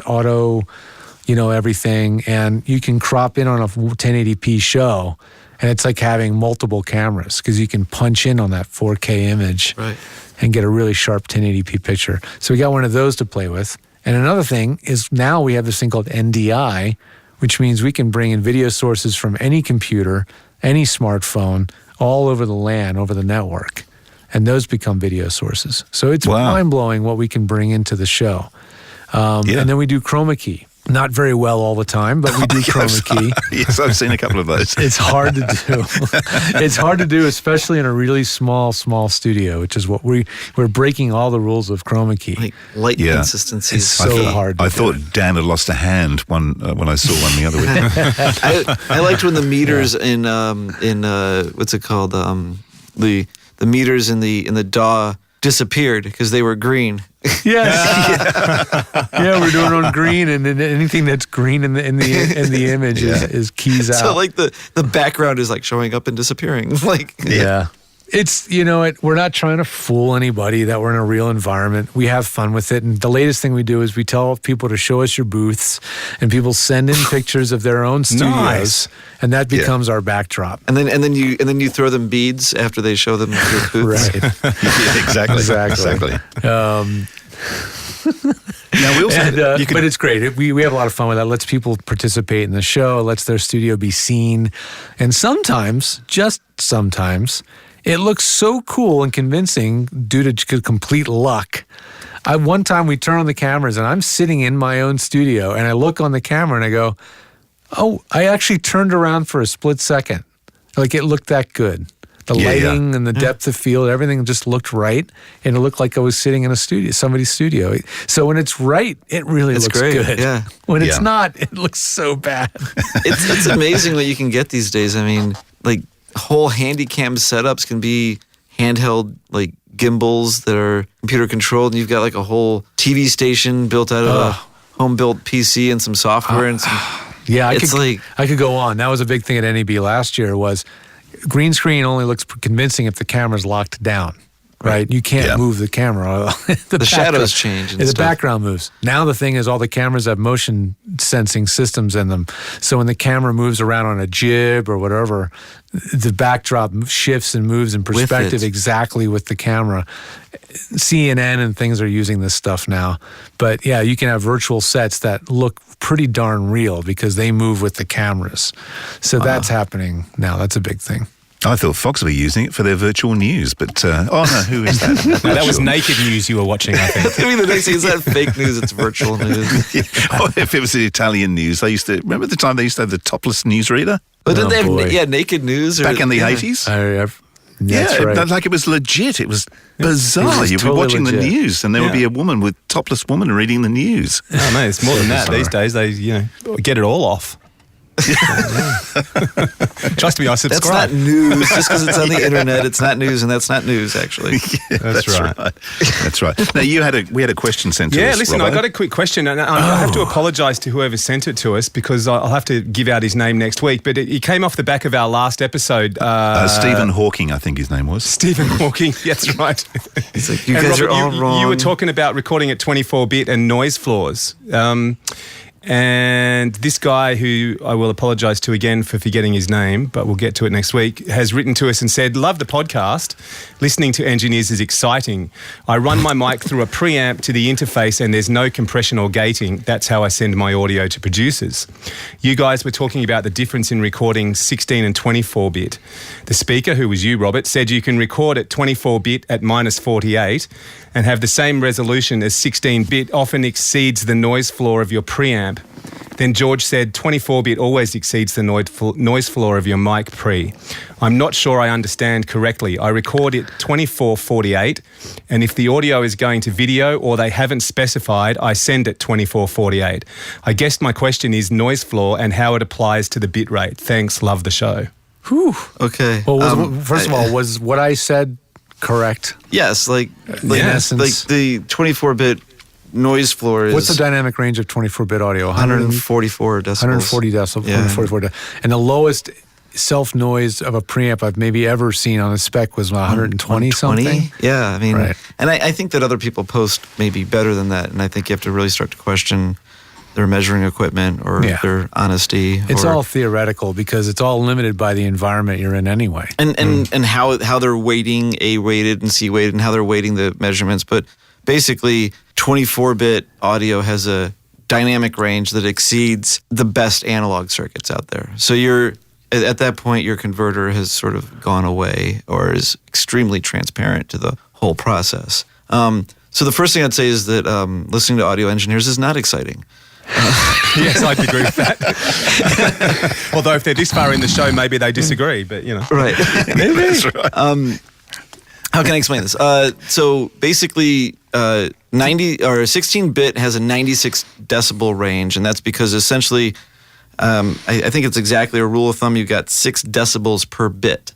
everything. And you can crop in on a 1080p show. And it's like having multiple cameras because you can punch in on that 4K image and get a really sharp 1080p picture. So we got one of those to play with. And another thing is now we have this thing called NDI, which means we can bring in video sources from any computer, any smartphone, all over the LAN, over the network. And those become video sources. So it's mind-blowing what we can bring into the show. And then we do chroma key. Not very well all the time, but we do chroma key. Yes, I've seen a couple of those. It's hard to do. It's hard to do, especially in a really small studio, which is what we're breaking all the rules of chroma key. Like light consistency. It's so hard to do. I thought Dan had lost a hand when I saw one the other week. I liked when the meters in what's it called? The meters in the DAW disappeared because they were green. Yes. Yeah, we're doing it on green, and anything that's green in the image is keys out. So like the background is like showing up and disappearing. It's we're not trying to fool anybody that we're in a real environment. We have fun with it, and the latest thing we do is we tell people to show us your booths, and people send in pictures of their own studios, and that becomes our backdrop. And then you throw them beads after they show them your booths. Right. Exactly. Now we also but it's great. We have a lot of fun with that. It lets people participate in the show. It lets their studio be seen, and sometimes, just sometimes, it looks so cool and convincing due to complete luck. One time we turn on the cameras and I'm sitting in my own studio and I look on the camera and I go, oh, I actually turned around for a split second. Like it looked that good. The lighting and the depth of field, everything just looked right. And it looked like I was sitting in a studio, somebody's studio. So when it's right, it really looks great. good. Yeah. When it's not, it looks so bad. It's amazing what you can get these days. I mean, like whole handycam setups can be handheld like gimbals that are computer controlled, and you've got like a whole TV station built out of a home-built PC and some software and some. Yeah, I could go on. That was a big thing at NAB last year. Was green screen only looks convincing if the camera's locked down. Right? You can't move the camera. The shadows change. And the stuff. background moves. Now the thing is all the cameras have motion sensing systems in them. So when the camera moves around on a jib or whatever, the backdrop shifts and moves in perspective exactly with the camera. CNN and things are using this stuff now. But yeah, you can have virtual sets that look pretty darn real because they move with the cameras. So that's happening now. That's a big thing. I thought Fox were using it for their virtual news, but who is that? No, that was naked news you were watching, I think. I mean, the next thing is that fake news, it's virtual news. If it was the Italian news, they used to, remember the time they used to have the topless newsreader? But didn't they have naked news? Back in the 80s? That's right. Like it was legit. It was bizarre. You'd be watching the news and there would be a woman with topless woman reading the news. Oh, no, it's more than that. These days, they get it all off. Trust me, I subscribe. That's not news. Just because it's on the internet, it's not news, and that's not news, actually. That's right. That's right. Now, we had a question sent to us. Yeah, listen, Robbo. I got a quick question, and I have to apologise to whoever sent it to us because I'll have to give out his name next week, but it came off the back of our last episode. Stephen Hawking, I think his name was. Stephen Hawking, that's right. He's like, you guys are all wrong. You were talking about recording at 24-bit and noise floors. And this guy, who I will apologise to again for forgetting his name, but we'll get to it next week, has written to us and said, love the podcast. Listening to engineers is exciting. I run my mic through a preamp to the interface and there's no compression or gating. That's how I send my audio to producers. You guys were talking about the difference in recording 16 and 24-bit. The speaker, who was you, Robert, said you can record at 24-bit at -48 and have the same resolution as 16-bit often exceeds the noise floor of your preamp. Then George said 24-bit always exceeds the noise floor of your mic pre. I'm not sure I understand correctly. I record at 2448, and if the audio is going to video or they haven't specified, I send it 2448. I guess my question is noise floor and how it applies to the bit rate. Thanks, love the show. Whew. Okay. Well, first of all, was what I said correct? Yes, like in essence. like the 24-bit noise floor is What's the dynamic range of 24-bit audio? 144 decibels. 140 decibels. Yeah. 144 and the lowest self noise of a preamp I've maybe ever seen on a spec was 120 something. Yeah, I mean, Right. and I think that other people post maybe better than that, and I think you have to really start to question their measuring equipment or Yeah. their honesty. It's or, all theoretical because it's all limited by the environment you're in anyway. and how they're weighting A-weighted and C-weighted and how they're weighting the measurements. But basically, 24-bit audio has a dynamic range that exceeds the best analog circuits out there. So at that point, your converter has sort of gone away or is extremely transparent to the whole process. So the first thing I'd say is that listening to audio engineers is not exciting. Yes, I'd agree with that. Although if they're this far in the show, maybe they disagree, but you know. Right. Maybe. That's right. How can I explain this? So basically, 16-bit has a 96 decibel range, and that's because essentially, I think it's exactly a rule of thumb. You've got 6 decibels per bit.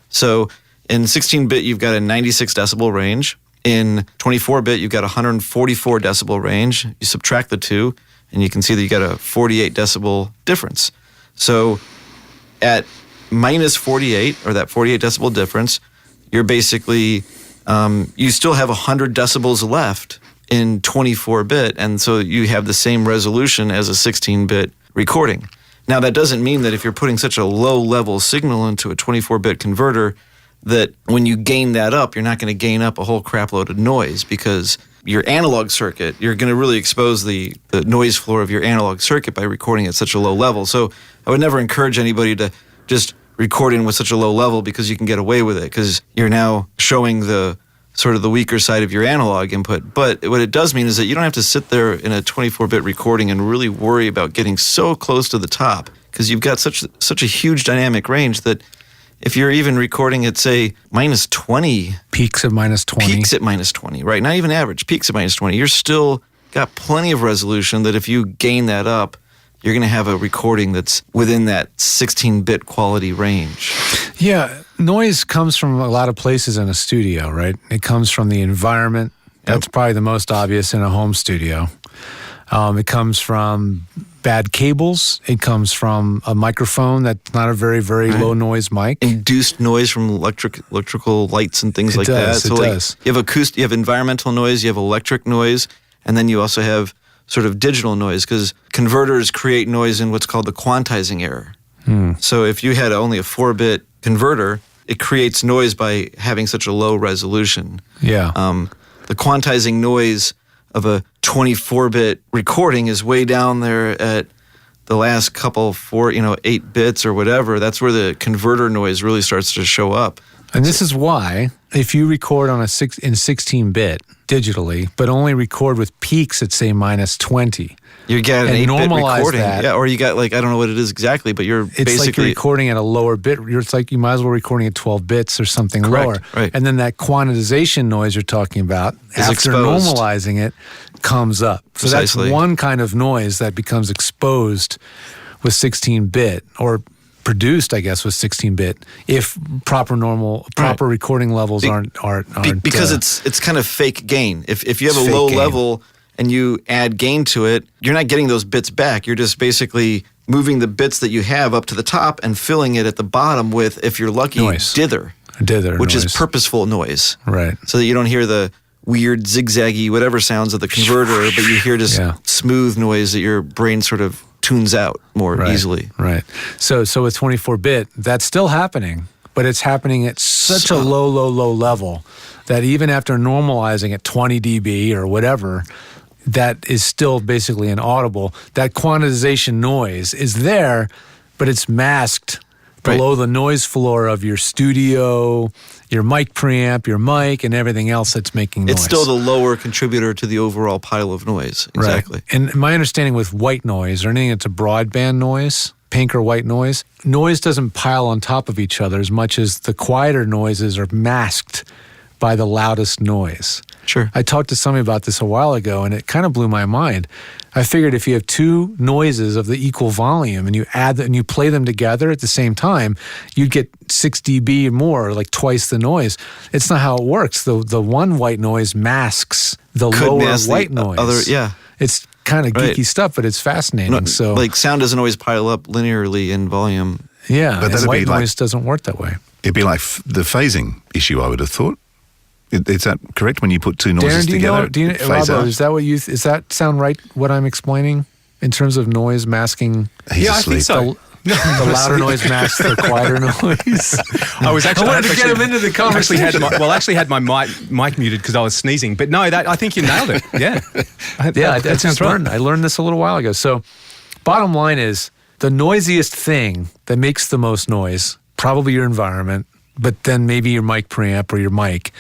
So in 16-bit, you've got a 96 decibel range. In 24-bit, you've got a 144 decibel range. You subtract the two, and you can see that you got a 48 decibel difference. So at minus 48, or that 48 decibel difference, you're basically, you still have 100 decibels left in 24-bit, and so you have the same resolution as a 16-bit recording. Now, that doesn't mean that if you're putting such a low-level signal into a 24-bit converter, that when you gain that up, you're not going to gain up a whole crapload of noise, because your analog circuit, you're going to really expose the noise floor of your analog circuit by recording at such a low level. So I would never encourage anybody to just record in with such a low level because you can get away with it, because you're now showing the sort of the weaker side of your analog input. But what it does mean is that you don't have to sit there in a 24-bit recording and really worry about getting so close to the top, because you've got such a huge dynamic range that if you're even recording at, say, minus 20. Peaks at minus 20. Peaks at minus 20, right? Not even average. Peaks at minus 20. You're still got plenty of resolution that if you gain that up, you're going to have a recording that's within that 16-bit quality range. Yeah, noise comes from a lot of places in a studio, right? It comes from the environment. That's probably the most obvious in a home studio. It comes from bad cables. It comes from a microphone that's not a very, very low noise mic. Induced noise from electrical lights and things like that. So it does. You have you have environmental noise, you have electric noise, and then you also have sort of digital noise, because converters create noise in what's called the quantizing error. So if you had only a 4-bit converter, it creates noise by having such a low resolution. Yeah. The quantizing noise of a 24-bit recording is way down there at the last couple 8 bits or whatever. That's where the converter noise really starts to show up. And this is why, if you record in 16-bit digitally, but only record with peaks at, say, minus 20, you get an and 8-bit normalize recording. that. Yeah, or you got, like, I don't know what it is exactly, but you're it's basically... like you're recording at a lower bit. It's like you might as well recording at 12 bits or something Correct, lower. right. And then that quantization noise you're talking about, Is after exposed. normalizing it, comes up. So Precisely. that's one kind of noise that becomes exposed with 16-bit, or produced, I guess, with 16-bit, if proper recording levels aren't because it's kind of fake gain. If you have It's a low fake gain. level and you add gain to it, you're not getting those bits back. You're just basically moving the bits that you have up to the top and filling it at the bottom with, if you're lucky, Noise. dither, which noise. is purposeful noise. Right. So that you don't hear the weird zigzaggy whatever sounds of the converter, but you hear just smooth noise that your brain sort of tunes out more easily. Right. So with 24-bit, that's still happening, but it's happening at such a low level that even after normalizing at 20 dB or whatever, that is still basically inaudible. That quantization noise is there, but it's masked below the noise floor of your studio, your mic preamp, your mic, and everything else that's making noise. It's still the lower contributor to the overall pile of noise. Exactly. Right. And my understanding with white noise, or anything that's a broadband noise, pink or white noise doesn't pile on top of each other as much as the quieter noises are masked by the loudest noise. Sure. I talked to somebody about this a while ago, and it kind of blew my mind. I figured if you have two noises of the equal volume and you add and you play them together at the same time, you'd get 6 dB more, like twice the noise. It's not how it works. The one white noise masks the lower mask white the noise. other, yeah. It's kind of geeky stuff, but it's fascinating. No, so, like sound doesn't always pile up linearly in volume. yeah, But and that'd white be like- noise doesn't work that way. It'd be like the phasing issue, I would have thought. Is that correct when you put two noises Darren, do you together? know? Do you, it phase Robbo, out? is that what you? Is that sound right? What I'm explaining in terms of noise masking? He's Yeah, I asleep. think so. The louder noise masks the quieter noise. I was actually I wanted to get him into the conversation. Actually had my mic muted because I was sneezing. But no, I think you nailed it. Yeah, that sounds right. I learned this a little while ago. So, bottom line is the noisiest thing that makes the most noise, probably your environment, but then maybe your mic preamp or your mic.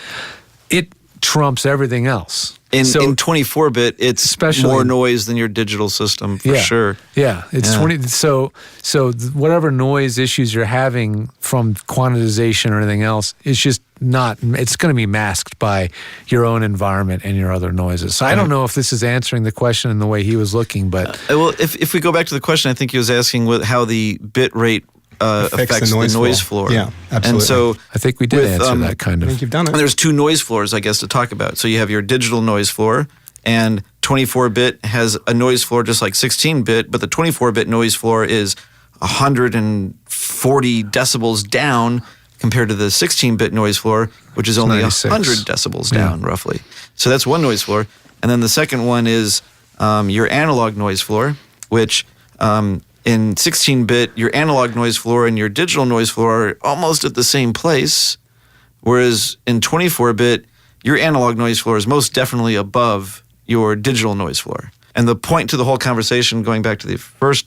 It trumps everything else. In 24-bit, it's Especially- more noise than your digital system for sure. Yeah, it's Yeah. 20. So whatever noise issues you're having from quantization or anything else, it's just not. It's going to be masked by your own environment and your other noises. So I don't know if this is answering the question in the way he was looking, but Well, if we go back to the question, I think he was asking how the bit rate affects the noise floor. Yeah, absolutely. And so I think we did with, answer that kind I of. think you've done and it. there's two noise floors, I guess, to talk about. So you have your digital noise floor, and 24-bit has a noise floor just like 16-bit, but the 24-bit noise floor is 140 decibels down compared to the 16-bit noise floor, which is only 96. 100 decibels down, roughly. So that's one noise floor. And then the second one is your analog noise floor, which in 16-bit, your analog noise floor and your digital noise floor are almost at the same place, whereas in 24-bit, your analog noise floor is most definitely above your digital noise floor. And the point to the whole conversation, going back to the first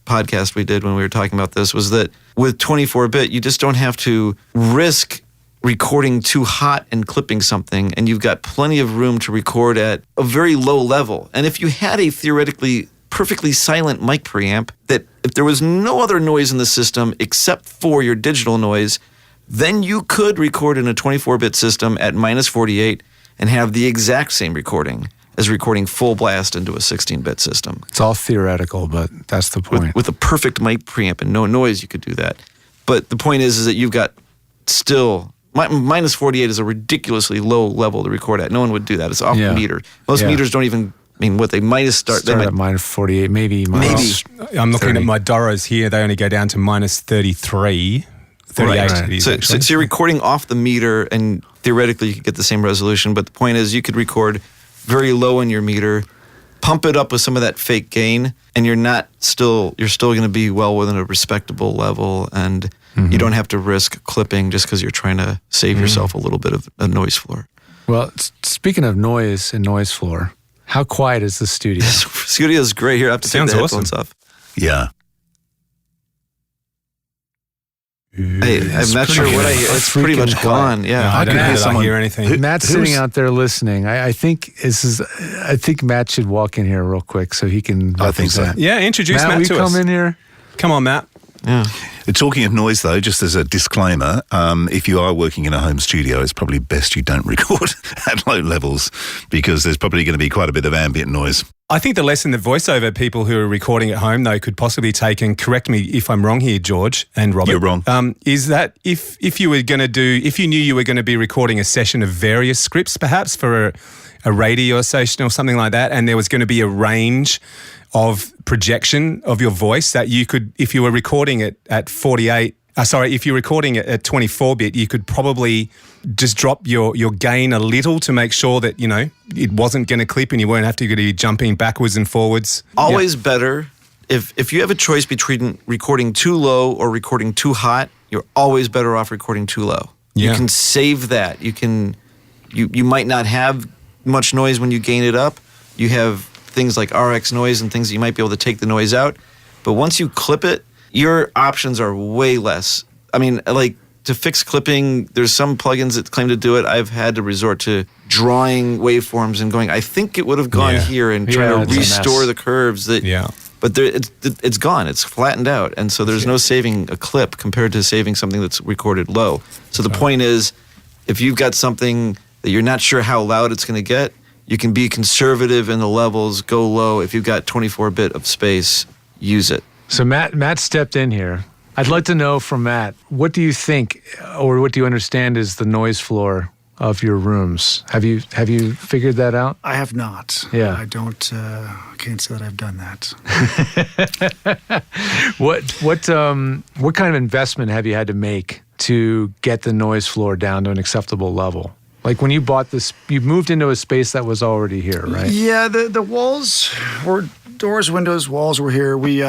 podcast we did when we were talking about this, was that with 24-bit, you just don't have to risk recording too hot and clipping something, and you've got plenty of room to record at a very low level. And if you had a theoretically perfectly silent mic preamp, that if there was no other noise in the system except for your digital noise, then you could record in a 24-bit system at -48 and have the exact same recording as recording full blast into a 16-bit system. It's all theoretical, but that's the point. With a perfect mic preamp and no noise, you could do that. But the point is that you've got still... -48 is a ridiculously low level to record at. No one would do that. It's off the meter. Most meters don't even... I mean, what they might have Start they might, at -48, maybe. I'm looking 30. at my Doros here. They only go down to -33, 38. Right. It is, So actually. you're recording off the meter, and theoretically you could get the same resolution. But the point is, you could record very low in your meter, pump it up with some of that fake gain, and you're still going to be well within a respectable level, and you don't have to risk clipping just because you're trying to save yourself a little bit of a noise floor. Well, speaking of noise and noise floor, how quiet is the studio? Studio's great. Here, I have to Sounds take the awesome. headphones off. Yeah. I'm not sure what I hear. It's pretty much freaking gone. No, Yeah. I don't could know hear that I someone- hear anything. Matt's sitting out there listening. I think I think Matt should walk in here real quick so he can. I think so. represent. Yeah, introduce Matt, Matt will you to us. come in here? Come on, Matt. Yeah. Talking of noise, though, just as a disclaimer, if you are working in a home studio, it's probably best you don't record at low levels because there's probably going to be quite a bit of ambient noise. I think the lesson that voiceover people who are recording at home, though, could possibly take, and correct me if I'm wrong here, George and Robert. You're wrong. Is that if you knew you were going to be recording a session of various scripts, perhaps for a radio station or something like that, and there was going to be a range of projection of your voice that you could, if you were recording it at 48, if you're recording it at 24-bit, you could probably just drop your gain a little to make sure that, it wasn't going to clip and you weren't have to be jumping backwards and forwards. Always better. If you have a choice between recording too low or recording too hot, you're always better off recording too low. Yeah. You can save that. You might not have much noise when you gain it up. You have things like RX noise and things that you might be able to take the noise out. But once you clip it, your options are way less. I mean, like to fix clipping, there's some plugins that claim to do it. I've had to resort to drawing waveforms and going, I think it would have gone Yeah. here and Yeah, trying it's to a restore mess. the curves. But it's gone. It's flattened out. And so there's no saving a clip compared to saving something that's recorded low. So the point is, if you've got something that you're not sure how loud it's going to get, you can be conservative in the levels, go low. If you've got 24-bit of space, use it. So Matt stepped in here. I'd like to know from Matt, what do you think, or what do you understand is the noise floor of your rooms? Have you figured that out? I have not. Yeah. I don't. Can't say that I've done that. What kind of investment have you had to make to get the noise floor down to an acceptable level? Like when you bought this, you moved into a space that was already here, right? Yeah, the walls were doors, windows, walls were here. We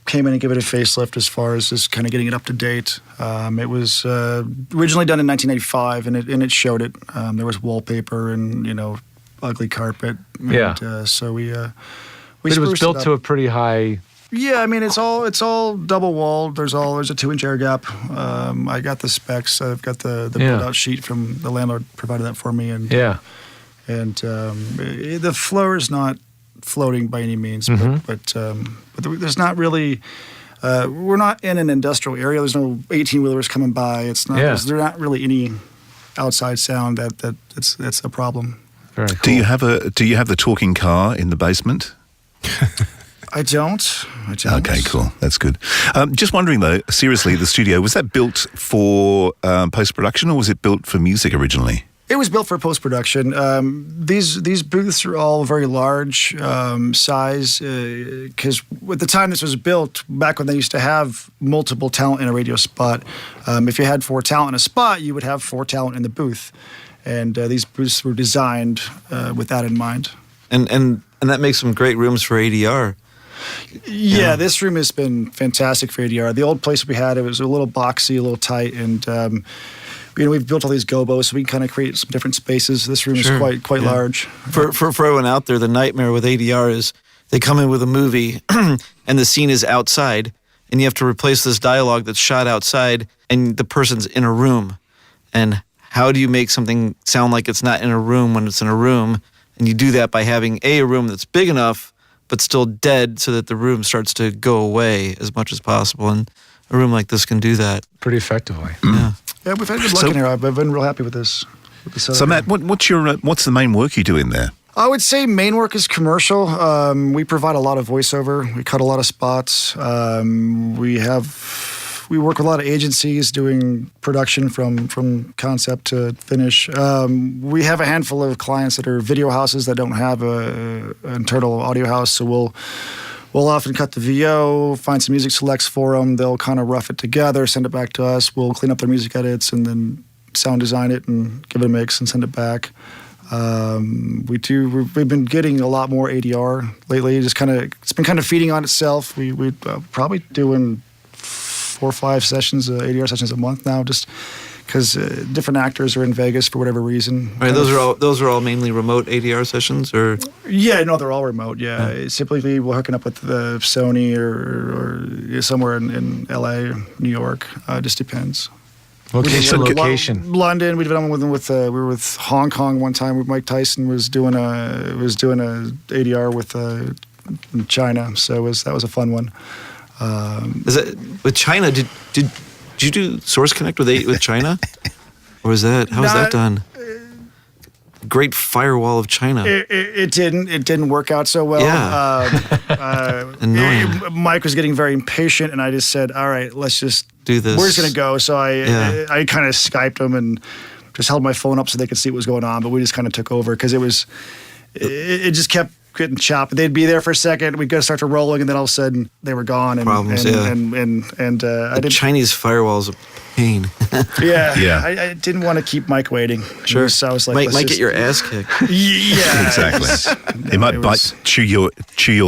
came in and gave it a facelift as far as just kind of getting it up to date. It was originally done in 1985, and it showed it. There was wallpaper and ugly carpet. Yeah. And, so we. But it was spruced built up. to a pretty high. Yeah, I mean it's all double walled. There's a 2-inch air gap. I got the specs. I've got the build out sheet from the landlord provided that for me, and Yeah. the floor is not floating by any means, Mm-hmm. but there's not really. We're not in an industrial area. There's no 18-wheelers coming by. It's not. Yeah. There's not really any outside sound that's a problem. Very cool. Do you have the talking car in the basement? I don't. Okay, cool. That's good. Just wondering though, seriously, the studio, was that built for post-production or was it built for music originally? It was built for post-production. These booths are all very large size because at the time this was built, back when they used to have multiple talent in a radio spot, if you had 4 talent in a spot, you would have 4 talent in the booth. And these booths were designed with that in mind. And that makes some great rooms for ADR. Yeah, this room has been fantastic for ADR. The old place we had, it was a little boxy, a little tight, and we've built all these gobos, so we can kind of create some different spaces. This room is quite large. For everyone out there, the nightmare with ADR is they come in with a movie and the scene is outside, and you have to replace this dialogue that's shot outside, and the person's in a room. And how do you make something sound like it's not in a room when it's in a room? And you do that by having a room that's big enough but still dead so that the room starts to go away as much as possible. And a room like this can do that. Pretty effectively. Yeah. Yeah, we've had good luck in here. I've been real happy with this. So Matt, what's the main work you do in there? I would say main work is commercial. We provide a lot of voiceover. We cut a lot of spots. We work with a lot of agencies doing production from concept to finish. We have a handful of clients that are video houses that don't have an internal audio house, so we'll often cut the VO, find some music selects for them. They'll kind of rough it together, send it back to us. We'll clean up their music edits and then sound design it and give it a mix and send it back. We've been getting a lot more ADR lately. It's been kind of feeding on itself. We're probably doing 4 or 5 sessions, ADR sessions a month now, just because different actors are in Vegas for whatever reason. Right, those are all mainly remote ADR sessions, or Yeah, no, they're all remote. Yeah, Typically we're hooking up with the Sony or somewhere in LA, or New York. It just depends. Location. London. We've done one with we were with Hong Kong one time. Where Mike Tyson was doing a ADR with China. So that was a fun one. is it with China? Did you do Source Connect with China, or was that how was that done? Great firewall of China. It didn't work out so well. Yeah. Annoying. Mike was getting very impatient, and I just said, "All right, let's just Do this. We're just gonna go." So I kind of Skyped them and just held my phone up so they could see what was going on. But we just kind of took over because it just kept getting chopped. They'd be there for a second, we'd go start to rolling, and then all of a sudden they were gone. And, Problems, and, yeah. And I didn't. Chinese firewall's a pain. Yeah. I didn't want to keep Mike waiting. Sure. So I was like, might get your ass kicked. Yeah. Exactly. It might chew your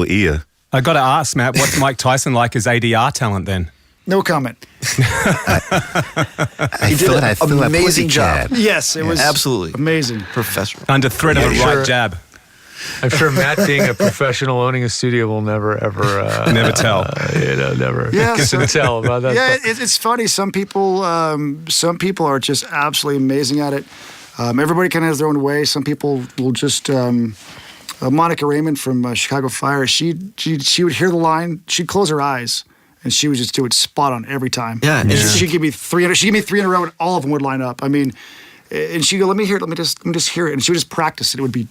ear. I got to ask, Matt, what's Mike Tyson like as ADR talent then? No comment. He did an amazing job. Yes, it was Absolutely. amazing. Professional. Under threat of a right jab. I'm sure Matt, being a professional owning a studio, will never ever Never tell. Never Yeah, get to tell about that. Yeah, it's funny. Some people are just absolutely amazing at it. Everybody kind of has their own way. Some people will just. Monica Raymond from Chicago Fire. She would hear the line. She'd close her eyes, and she would just do it spot on every time. Yeah. She'd give me 300. She gave me 3 in a row, and all of them would line up. I mean, and she'd go, let me hear it. Let me just hear it. And she would just practice it. It would be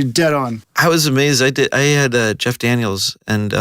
dead on. I was amazed. I had Jeff Daniels and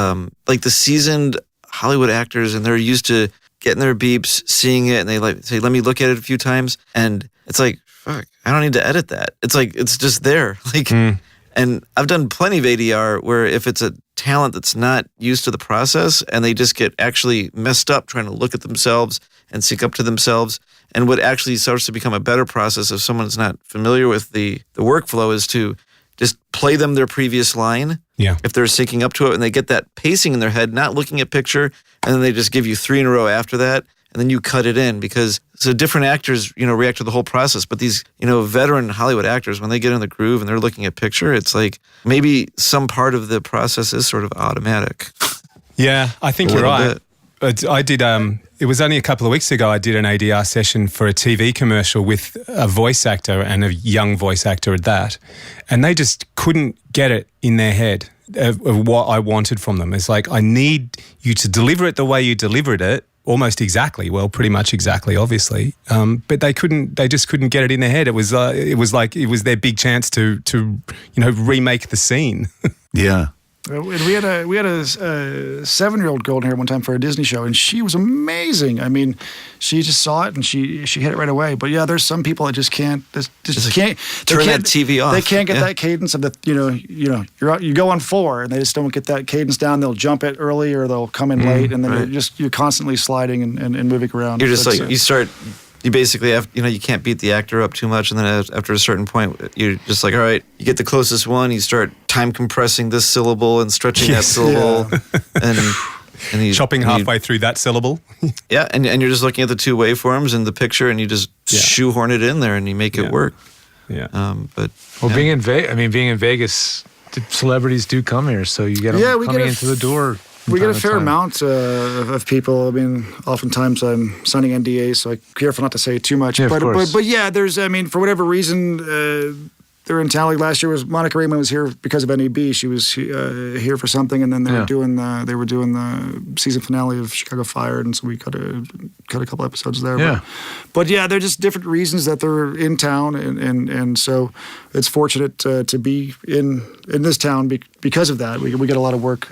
like the seasoned Hollywood actors, and they're used to getting their beeps, seeing it, and they like say, let me look at it a few times. And it's like, fuck, I don't need to edit that. It's like, it's just there. Like, and I've done plenty of ADR where if it's a talent that's not used to the process and they just get actually messed up trying to look at themselves and sync up to themselves, and what actually starts to become a better process if someone's not familiar with the workflow is to just play them their previous line. Yeah. If they're syncing up to it and they get that pacing in their head, not looking at picture, and then they just give you 3 in a row after that, and then you cut it in because so different actors, react to the whole process. But these, veteran Hollywood actors, when they get in the groove and they're looking at picture, it's like maybe some part of the process is sort of automatic. Yeah, I think you're right. I did. It was only a couple of weeks ago. I did an ADR session for a TV commercial with a voice actor and a young voice actor at that, and they just couldn't get it in their head of what I wanted from them. It's like, I need you to deliver it the way you delivered it, almost exactly. Well, pretty much exactly, obviously. But they couldn't. They just couldn't get it in their head. It was like it was their big chance to remake the scene. Yeah. We had a 7-year-old girl in here one time for a Disney show, and she was amazing. I mean, she just saw it and she hit it right away. But yeah, there's some people that just can't can't turn that TV off. They can't get that cadence of the you go on 4 and they just don't get that cadence down. They'll jump it early or they'll come in late, and then you're constantly sliding and moving around. You're just you basically have, you can't beat the actor up too much, and then after a certain point, you're just like, all right, you get the closest one, you start time compressing this syllable and stretching that syllable, and you chopping halfway through that syllable. Yeah, and you're just looking at the 2 waveforms in the picture, and you just shoehorn it in there, and you make it work. Yeah. Being in Vegas, the celebrities do come here, so you get them coming into the door. We get a fair amount of people. I mean, oftentimes I'm signing NDAs, so I'm careful not to say too much. Yeah, but yeah, there's. I mean, for whatever reason, they're in town. Like last year, Monica Raymond was here because of NAB. She was here for something, and then they were doing the season finale of Chicago Fire, and so we cut a couple episodes there. Yeah. But yeah, they're just different reasons that they're in town, and so it's fortunate to be in this town because of that. We get a lot of work.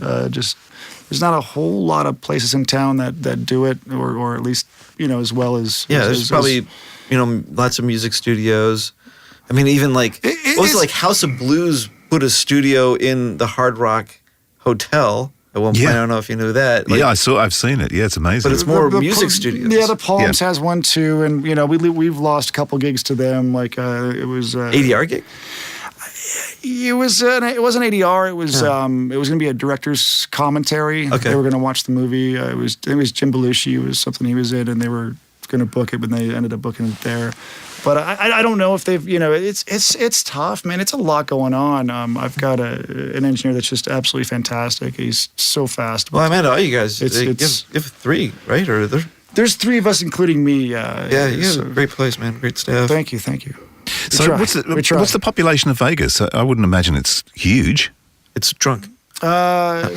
There's not a whole lot of places in town that do it, or at least as well as there's probably lots of music studios. I mean, even like House of Blues put a studio in the Hard Rock Hotel at one point. I don't know if you knew that. I've seen it. Yeah, it's amazing. But it's more music studios. Yeah, the Palms has one too, and we've lost a couple gigs to them. Like it was ADR gig. It wasn't ADR. It was going to be a director's commentary. Okay. They were going to watch the movie. It was Jim Belushi. It was something he was in, and they were going to book it, but they ended up booking it there. But I don't know if they've it's tough, man. It's a lot going on. I've got an engineer that's just absolutely fantastic. He's so fast. Well, I met all you guys. You have 3, right? Or there's 3 of us, including me. You have a great place, man. Great staff. Thank you. So what's the population of Vegas? I wouldn't imagine it's huge. It's drunk. Well,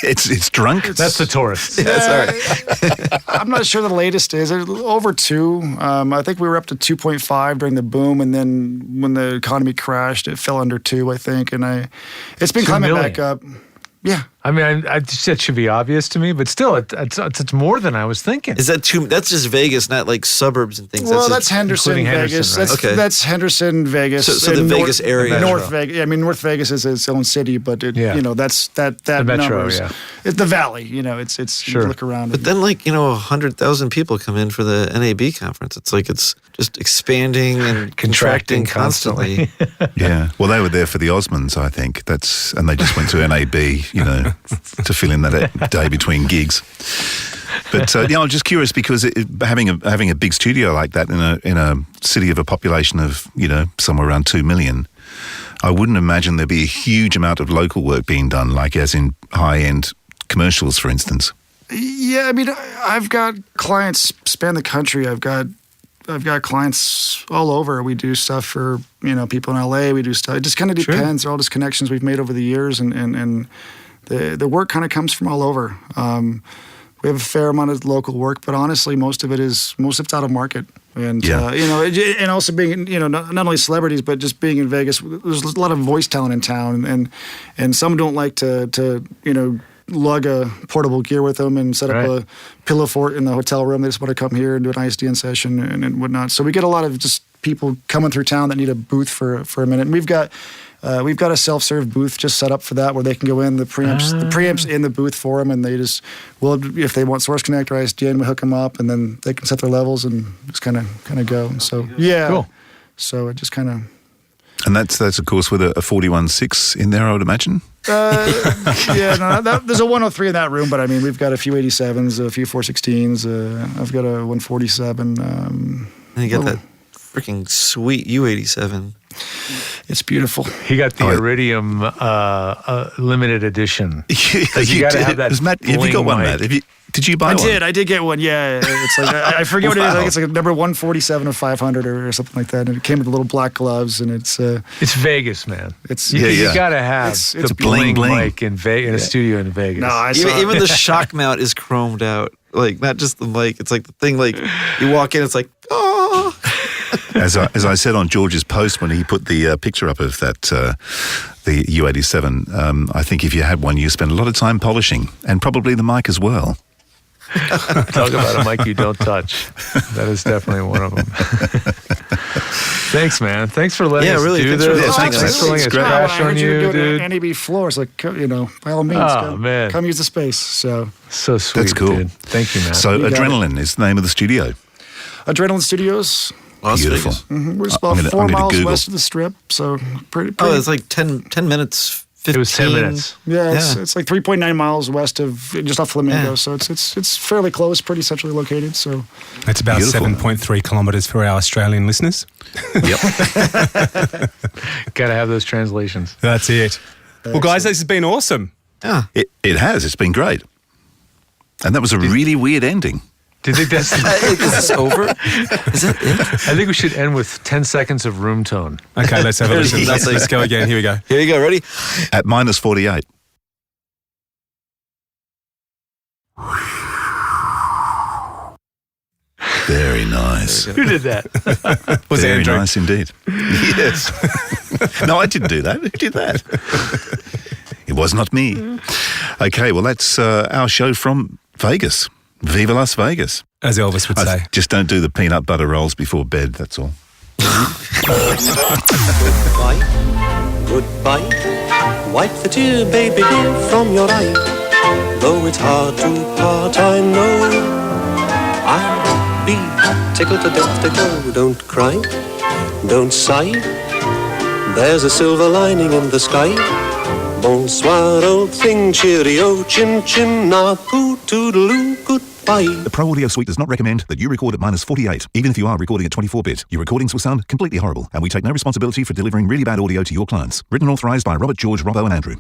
it's drunk. That's the tourists. Sorry. I'm not sure the latest is over 2. I think we were up to 2.5 during the boom, and then when the economy crashed, it fell under 2. I think, and it's been climbing back up. Yeah. I mean, that should be obvious to me, but still, it's more than I was thinking. Is that too? That's just Vegas, not like suburbs and things. Well, that's Henderson, Vegas. Henderson, right? That's Henderson, Vegas. So the Vegas area, North Vegas. I mean, North Vegas is its own city, but that's that the metro. Numbers. Yeah, it's the valley. It's sure. You look around. But then 100,000 people come in for the NAB conference. It's like it's just expanding and contracting constantly. Yeah. Well, they were there for the Osmonds, I think. And they just went to NAB, to fill in that day between gigs. But I'm just curious because having a big studio like that in a city of a population of somewhere around 2 million, I wouldn't imagine there'd be a huge amount of local work being done, like as in high-end commercials, for instance. Yeah, I mean, I've got clients span the country. I've got clients all over. We do stuff for people in LA. We do stuff. It just kind of depends. They're all just connections we've made over the years, and the work kind of comes from all over. We have a fair amount of local work, but honestly, most of it's out of market. And and also being not only celebrities, but just being in Vegas, there's a lot of voice talent in town, and some don't like to lug a portable gear with them and set up a pillow fort in the hotel room. They just want to come here and do an ISDN session and whatnot. So we get a lot of just people coming through town that need a booth for a minute. And we've got a self-serve booth just set up for that, where they can go in, the preamps in the booth for them, and they just, if they want Source Connect or ISDN, we hook them up, and then they can set their levels and just kind of go. So Cool. So it just kind of. And that's of course with a 41.6 in there, I would imagine. There's a 103 in that room, but I mean, we've got a few 87s, a few 416s. I've got a 147. And you got that freaking sweet U87. It's beautiful. He got the Iridium limited edition. You got to have that. Matt, have you got one, Matt? Did you buy one? I did get one. Yeah, it's like I forget what it is. I think it's like a number 147 or 500 or something like that. And it came with the little black gloves, and it's Vegas, man. You got to have the bling mic in a studio in Vegas. No, even the shock mount is chromed out. Like, not just the mic. It's like the thing. Like, you walk in, it's like, oh. As I said on George's post when he put the picture up of that the U87, I think if you had one, you spend a lot of time polishing, and probably the mic as well. Talk about a mic you don't touch. That is definitely one of them. Thanks, man. Thanks for letting us do this. Thanks for letting us crash on you, dude. NAB floors, like, by all means, come use the space. So sweet. That's cool. Dude. Thank you, man. So Adrenaline is the name of the studio. Adrenaline Studios. Beautiful. Mm-hmm. We're just about 4 miles west of the Strip, so pretty. Oh, it's like 10 minutes. 15. It was 10 minutes. Yeah, it's like 3.9 miles west of just off Flamingo, so it's fairly close, pretty centrally located. So it's about 7.3 kilometres for our Australian listeners. Yep. Got to have those translations. That's it. Well, guys, this has been awesome. Yeah, it has. It's been great, and that was a really weird ending. Do you think that's... Is this over? Is that it? I think we should end with 10 seconds of room tone. Okay, let's have a listen. Let's go again. Here we go. Here you go. Ready? At minus 48. Very nice. Who did that? Was Very Andrew. nice indeed. Yes. No, I didn't do that. Who did that? It was not me. Okay, well, that's our show from Vegas. Viva Las Vegas. As Elvis would say. Just don't do the peanut butter rolls before bed, that's all. Goodbye, goodbye. Wipe the tear, baby dear, from your eye. Though it's hard to part, I know I'll be tickled to death to go. Don't cry, don't sigh. There's a silver lining in the sky. Bonsoir, old thing, cheerio, chin chin, na poo toodaloo, goodbye. The Pro Audio Suite does not recommend that you record at minus 48, even if you are recording at 24-bit. Your recordings will sound completely horrible, and we take no responsibility for delivering really bad audio to your clients. Written and authorized by Robert, George, Robbo and Andrew.